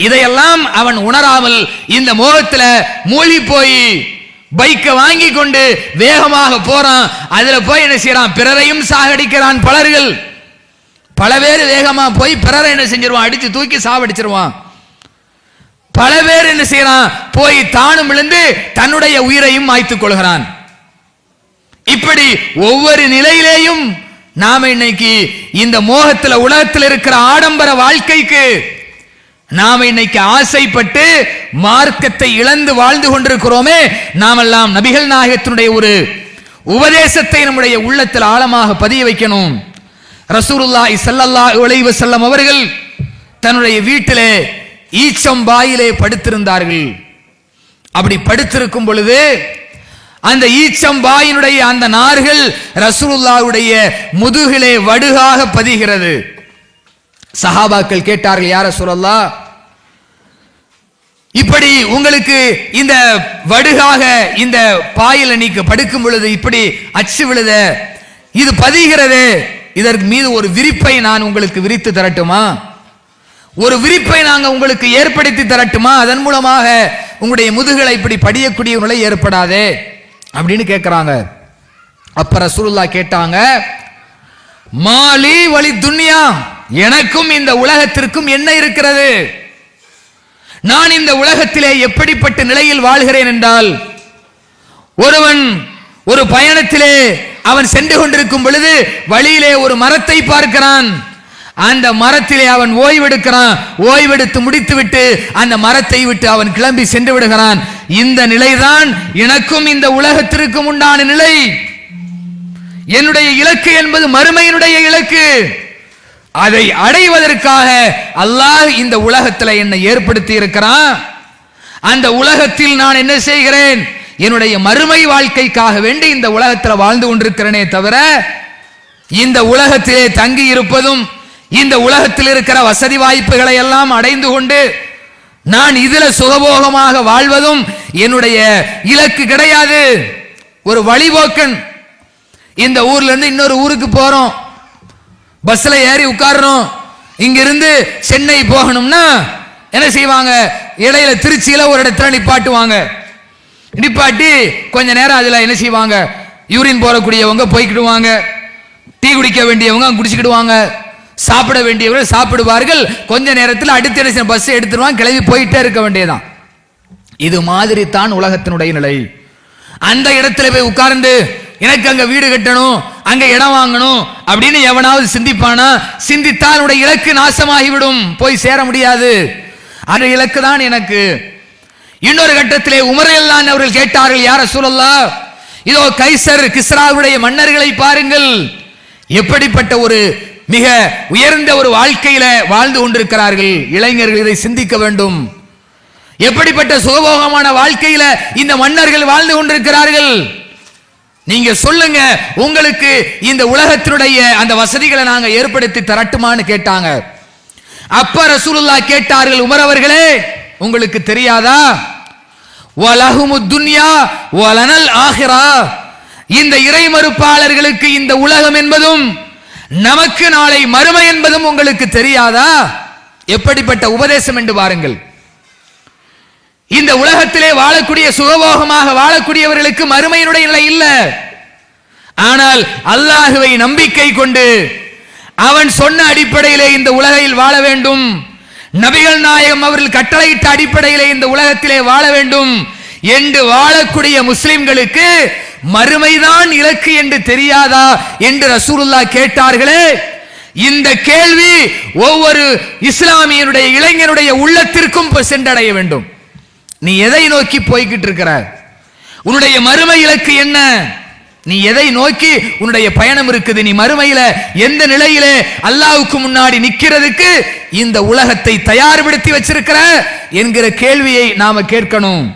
இதையெல்லாம் அவன் உணராமல் இந்த மோகத்தில் மூழ்கி போய் பைக்கை வாங்கி கொண்டு வேகமாக போறான். அதுல போய் என்ன செய்யறான்? பிறரையும் சாகடிக்கிறான். பல பேர் வேகமா போய் பிறரை என்ன செஞ்சிருவான்? அடிச்சு தூக்கி சாவடிச்சிருவான். பல பேர் என்ன செய்யறான்? போய் தானும் விழுந்து தன்னுடைய உயிரையும் மாய்த்துக் கொள்கிறான். இப்படி ஒவ்வொரு நிலையிலேயும் நாம இன்னைக்கு இந்த மோகத்தில் உலகத்தில் இருக்கிற ஆடம்பர வாழ்க்கைக்கு நாம் இன்னைக்கு ஆசைப்பட்டு மார்க்கத்தை இழந்து வாழ்ந்து கொண்டிருக்கிறோமே, நாமெல்லாம் நபிகள் நாயகத்தினுடைய ஒரு உபதேசத்தை நம்முடைய உள்ளத்தில் ஆழமாக பதிய வைக்கணும். ரசூலுல்லாஹி ஸல்லல்லாஹு அலைஹி வஸல்லம் அவர்கள் தன்னுடைய வீட்டிலே ஈச்சம்பாயிலே படுத்திருந்தார்கள். அப்படி படுத்திருக்கும் பொழுது அந்த ஈச்சம்பாயினுடைய அந்த நார்கள் ரசூலுல்லாஹ்வுடைய முதுகிலே வடுகாக பதிகிறது. சஹாபாக்கள் கேட்டார்கள், யா ரசூலல்லாஹ், இப்படி உங்களுக்கு இந்த வடுகாக இந்த பாயில நீக்க படுக்கும் பொழுது இப்படி அச்சு விழுத இது பதிகிறது, இதற்கு மீது ஒரு விரிப்பை நான் உங்களுக்கு விரித்து தரட்டுமா? ஒரு விரிப்பை நாங்க உங்களுக்கு ஏற்படுத்தி தரட்டுமா? அதன் மூலமாக உங்களுடைய முதுகலை இப்படி படியக்கூடிய நிலை ஏற்படாதே அப்படின்னு கேட்கிறாங்க. அப்ப ரசூலுல்லாஹ் கேட்டாங்க, மாலி வலி துன்யா, எனக்கும் இந்த உலகத்திற்கும் என்ன இருக்கிறது? நான் இந்த உலகத்திலே எப்படிப்பட்ட நிலையில் வாழ்கிறேன் என்றால், ஒருவன் ஒரு பயணத்திலே அவன் சென்று கொண்டிருக்கும் பொழுது வழியிலே ஒரு மரத்தை பார்க்கிறான். அந்த மரத்திலே அவன் ஓய்வெடுக்கிறான். ஓய்வெடுத்து முடித்துவிட்டு அந்த மரத்தை விட்டு அவன் கிளம்பி சென்று விடுகிறான். இந்த நிலைதான் எனக்கும் இந்த உலகத்திற்கும் உண்டான நிலை. என்னுடைய இலக்கு என்பது மறுமையினுடைய இலக்கு. அதை அடைவதற்காக அல்லாஹ் இந்த உலகத்தில் என்னை ஏற்படுத்தி இருக்கிறான். அந்த உலகத்தில் நான் என்ன செய்கிறேன்? என்னுடைய மறுமை வாழ்க்கைக்காக வேண்டி இந்த உலகத்தில் வாழ்ந்து கொண்டிருக்கிறேனே தவிர, இந்த உலகத்திலே தங்கி இருப்பதும் இந்த உலகத்தில் இருக்கிற வசதி வாய்ப்புகளை எல்லாம் அடைந்து கொண்டு நான் இதுல சுகபோகமாக வாழ்வதும் என்னுடைய இலக்கு கிடையாது. ஒரு வழிபோக்கன், இந்த ஊர்ல இருந்து இன்னொரு ஊருக்கு போறோம், பஸ்ல ஏறி உட்கார்றோம். இங்கிருந்து சென்னை போகணும்னா என்ன செய்வாங்க? இடையில திருச்சியில ஒரு இடத்துல நிப்பாட்டுவாங்க. நிப்பாட்டி கொஞ்ச நேரம் அதுல என்ன செய்வாங்க? யூரின் போறக்கூடியவங்க போய்க்கிடுவாங்க, டீ குடிக்க வேண்டியவங்க குடிச்சுக்கிடுவாங்க, சாப்பிட வேண்டியவர்கள் சாப்பிடுவார்கள். கொஞ்ச நேரத்தில் அடுத்த பஸ் எடுத்துருவாங்க, கிளம்பி போயிட்டே இருக்க வேண்டியதான். இது மாதிரி தான் உலகத்தினுடைய நிலை. அந்த இடத்துல போய் உட்கார்ந்து எனக்கு அங்க வீடு கட்டணும், அங்க இடம் வாங்கணும் அப்படின்னு எவனாவது சிந்திப்பானா? சிந்தித்தால் உடைய இலக்கு நாசமாகிவிடும், போய் சேர முடியாது. அந்த இலக்கு தான் எனக்கு. இன்னொரு கட்டத்திலே உமரெல்லாம் அவர்கள் கேட்டார்கள், யா ரசூலல்லாஹ், இதோ கைசர் கிஸ்ராவுடைய மன்னர்களை பாருங்கள், எப்படிப்பட்ட ஒரு மிக உயர்ந்த ஒரு வாழ்க்கையில வாழ்ந்து கொண்டிருக்கிறார்கள். இளைஞர்கள் இதை சிந்திக்க வேண்டும். எப்படிப்பட்ட சுகபோகமான வாழ்க்கையில இந்த மன்னர்கள் வாழ்ந்து கொண்டிருக்கிறார்கள். நீங்க சொல்லுங்க, உங்களுக்கு இந்த உலகத்தினுடைய அந்த வசதிகளை நாங்க ஏற்படுத்தி தரட்டுமான்னு கேட்டாங்க. அப்ப ரசூலுல்லாஹ் கேட்டார்கள், உமர் அவர்களே, உங்களுக்கு தெரியாதா? வலஹுமுத் துன்யா வலனல் ஆகிரா, இந்த இறை மறுப்பாளர்களுக்கு இந்த உலகம் என்பதும் நமக்கு நாளை மறுமை என்பதும் உங்களுக்கு தெரியாதா? எப்படிப்பட்ட உபதேசம் என்று பாருங்கள். இந்த உலகத்திலே வாழக்கூடிய சுகபோகமாக வாழக்கூடியவர்களுக்கு மறுமையினுடைய நிலை இல்ல. ஆனால் அல்லாஹுவை நம்பிக்கை கொண்டு அவன் சொன்ன அடிப்படையிலே இந்த உலகில் வாழ வேண்டும், நபிகள் நாயகம் அவர்கள் கட்டளையிட்ட அடிப்படையிலே இந்த உலகத்திலே வாழ வேண்டும் என்று வாழக்கூடிய முஸ்லிம்களுக்கு மறுமைதான் இலக்கு என்று தெரியாதா என்று ரசூலுல்லாஹ் கேட்டார்களே. இந்த கேள்வி ஒவ்வொரு இஸ்லாமியனுடைய இளைஞனுடைய உள்ளத்திற்கும் சென்றடைய வேண்டும். நீ எதை நோக்கி போய்கிட்டு இருக்கிற? உன்னுடைய மறுமை இலக்கு என்ன? நீ எதை நோக்கி உன்னுடைய பயணம் இருக்குது? நீ மறுமையில எந்த நிலையிலே அல்லாஹ்வுக்கு முன்னாடி நிக்கிறதுக்கு இந்த உலகத்தை தயார்படுத்தி வச்சிருக்கிற என்கிற கேள்வியை நாம கேட்கணும்.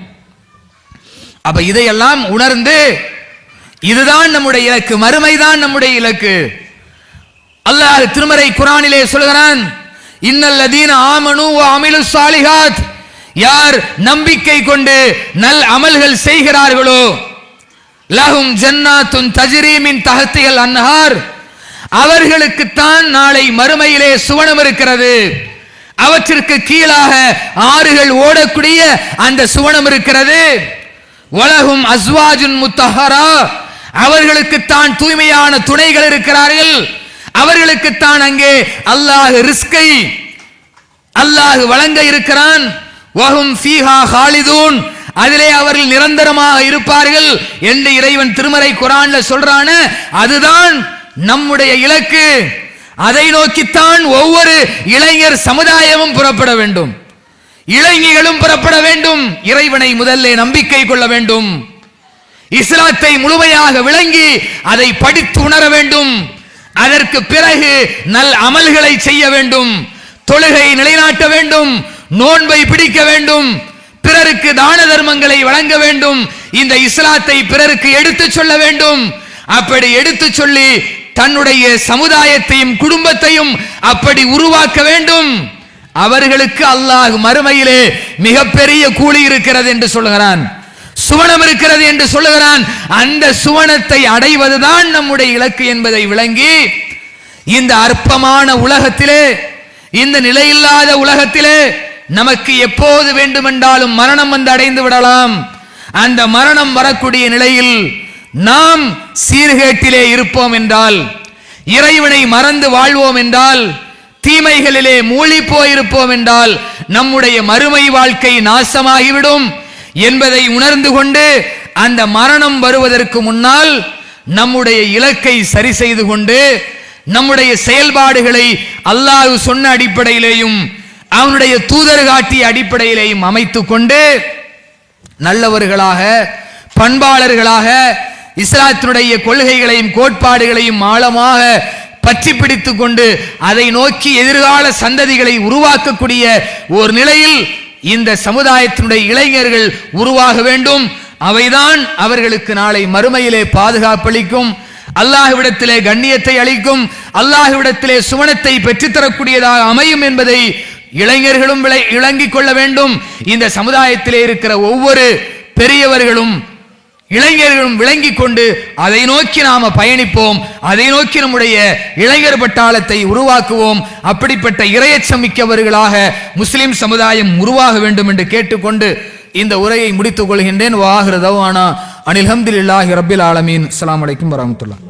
அப்ப இதையெல்லாம் உணர்ந்து இதுதான் நம்முடைய இலக்கு, மறுமைதான் நம்முடைய இலக்கு. அல்லாஹ் திருமறை குர்ஆனிலே சொல்கிறான், இன்னல்லதீன ஆமனு வ அமிலுஸ் சாலிஹாத், யார் நம்பிக்கை கொண்டு நல் அமல்கள் செய்கிறார்களோ, லஹும் ஜன்னாத்துன் தஜ்ரி மின் தஹ்திஹல் அன்ஹார், அவர்களுக்கு தான் நாளை மறுமையிலே சுவனம் இருக்கிறது, அவற்றிற்கு கீழாக ஆறுகள் ஓடக்கூடிய அந்த சுவனம் இருக்கிறது. வலஹும் அஸ்வாஜுன் முத்தஹரா, அவர்களுக்கு தான் தூய்மையான துணைகள் இருக்கிறார்கள், அவர்களுக்கு தான் அங்கே அல்லாஹ் ரிஸ்கை அல்லாஹ் வழங்க இருக்கிறான். வஹும் ஃபீஹா காலிதூன், அதிலே அவர்கள் நிரந்தரமாக இருப்பார்கள் என்று இறைவன் திருமறை குர்ஆன்ல சொல்றான. அதுதான் நம்முடைய இலக்கு. அதை நோக்கித்தான் ஒவ்வொரு இளைஞர் சமுதாயமும் புறப்பட வேண்டும். இளைஞர்களும் புறப்பட வேண்டும். இறைவனை முதல்ல நம்பிக்கை கொள்ள வேண்டும். இஸ்லாத்தை முழுமையாக விளங்கி அதை படித்து உணர வேண்டும். அதற்கு பிறகு நல் அமல்களை செய்ய வேண்டும். தொழுகை நிலைநாட்ட வேண்டும். நோன்பை பிடிக்க வேண்டும். பிறருக்கு தான தர்மங்களை வழங்க வேண்டும். இந்த இஸ்லாத்தை பிறருக்கு எடுத்துச் சொல்ல வேண்டும். அப்படி எடுத்துச் சொல்லி தன்னுடைய சமுதாயத்தையும் குடும்பத்தையும் அப்படி உருவாக்க வேண்டும். அவர்களுக்கு அல்லாஹ் மறுமையிலே மிகப்பெரிய கூலி இருக்கிறது என்று சொல்லுகிறான். சுவனம் இருக்கிறது என்று சொல்லுகிறான். அந்த சுவனத்தை அடைவதுதான் நம்முடைய இலக்கு என்பதை விளங்கி இந்த அற்பமான உலகத்திலே, இந்த நிலையில்லாத உலகத்திலே நமக்கு எப்போது வேண்டுமென்றாலும் மரணம் வந்து அடைந்து விடலாம். அந்த மரணம் வரக்கூடிய நிலையில் நாம் சீர்கேட்டிலே இருப்போம் என்றால், இறைவனை மறந்து வாழ்வோம் என்றால், தீமைகளிலே மூழ்கி போயிருப்போம் என்றால் நம்முடைய மறுமை வாழ்க்கை நாசமாகிவிடும் என்பதை உணர்ந்து கொண்டு அந்த மரணம் வருவதற்கு முன்னால் நம்முடைய இலக்கை சரி செய்து கொண்டு நம்முடைய செயல்பாடுகளை அல்லாஹ் சொன்ன அடிப்படையிலேயும் அவனுடைய தூதர் காட்டிய அடிப்படையிலேயும் அமைத்துக் கொண்டு நல்லவர்களாக, பண்பாளர்களாக, இஸ்லாத்தினுடைய கொள்கைகளையும் கோட்பாடுகளையும் ஆழமாக பற்றி பிடித்துக் கொண்டு அதை நோக்கி எதிர்கால சந்ததிகளை உருவாக்கக்கூடிய ஒரு நிலையில் இந்த சமுதாயத்தினுடைய இளைஞர்கள் உருவாக வேண்டும். அவைதான் அவர்களுக்கு நாளை மறுமையிலே பாதுகாப்பளிக்கும், அல்லாஹ்விடத்திலே கண்ணியத்தை அளிக்கும், அல்லாஹ்விடத்திலே சுவனத்தை பெற்றுத்தரக்கூடியதாக அமையும் என்பதை இளைஞர்களும் விளங்கிக் கொள்ள வேண்டும். இந்த சமுதாயத்திலே இருக்கிற ஒவ்வொரு பெரியவர்களும் இளைஞர்களும் விளங்கிக் கொண்டு அதை நோக்கி நாம பயணிப்போம். அதை நோக்கி நம்முடைய இளைஞர் பட்டாளத்தை உருவாக்குவோம். அப்படிப்பட்ட இறையச்சம் மிக்கவர்களாக முஸ்லிம் சமுதாயம் உருவாக வேண்டும் என்று கேட்டுக்கொண்டு இந்த உரையை முடித்துக் கொள்கின்றேன். வாஹிரு தவானா அனில் ஹம்துலில்லாஹி ரப்பில் ஆலமீன். அஸ்ஸலாமு அலைக்கும் வரஹ்மத்துல்லாஹ்.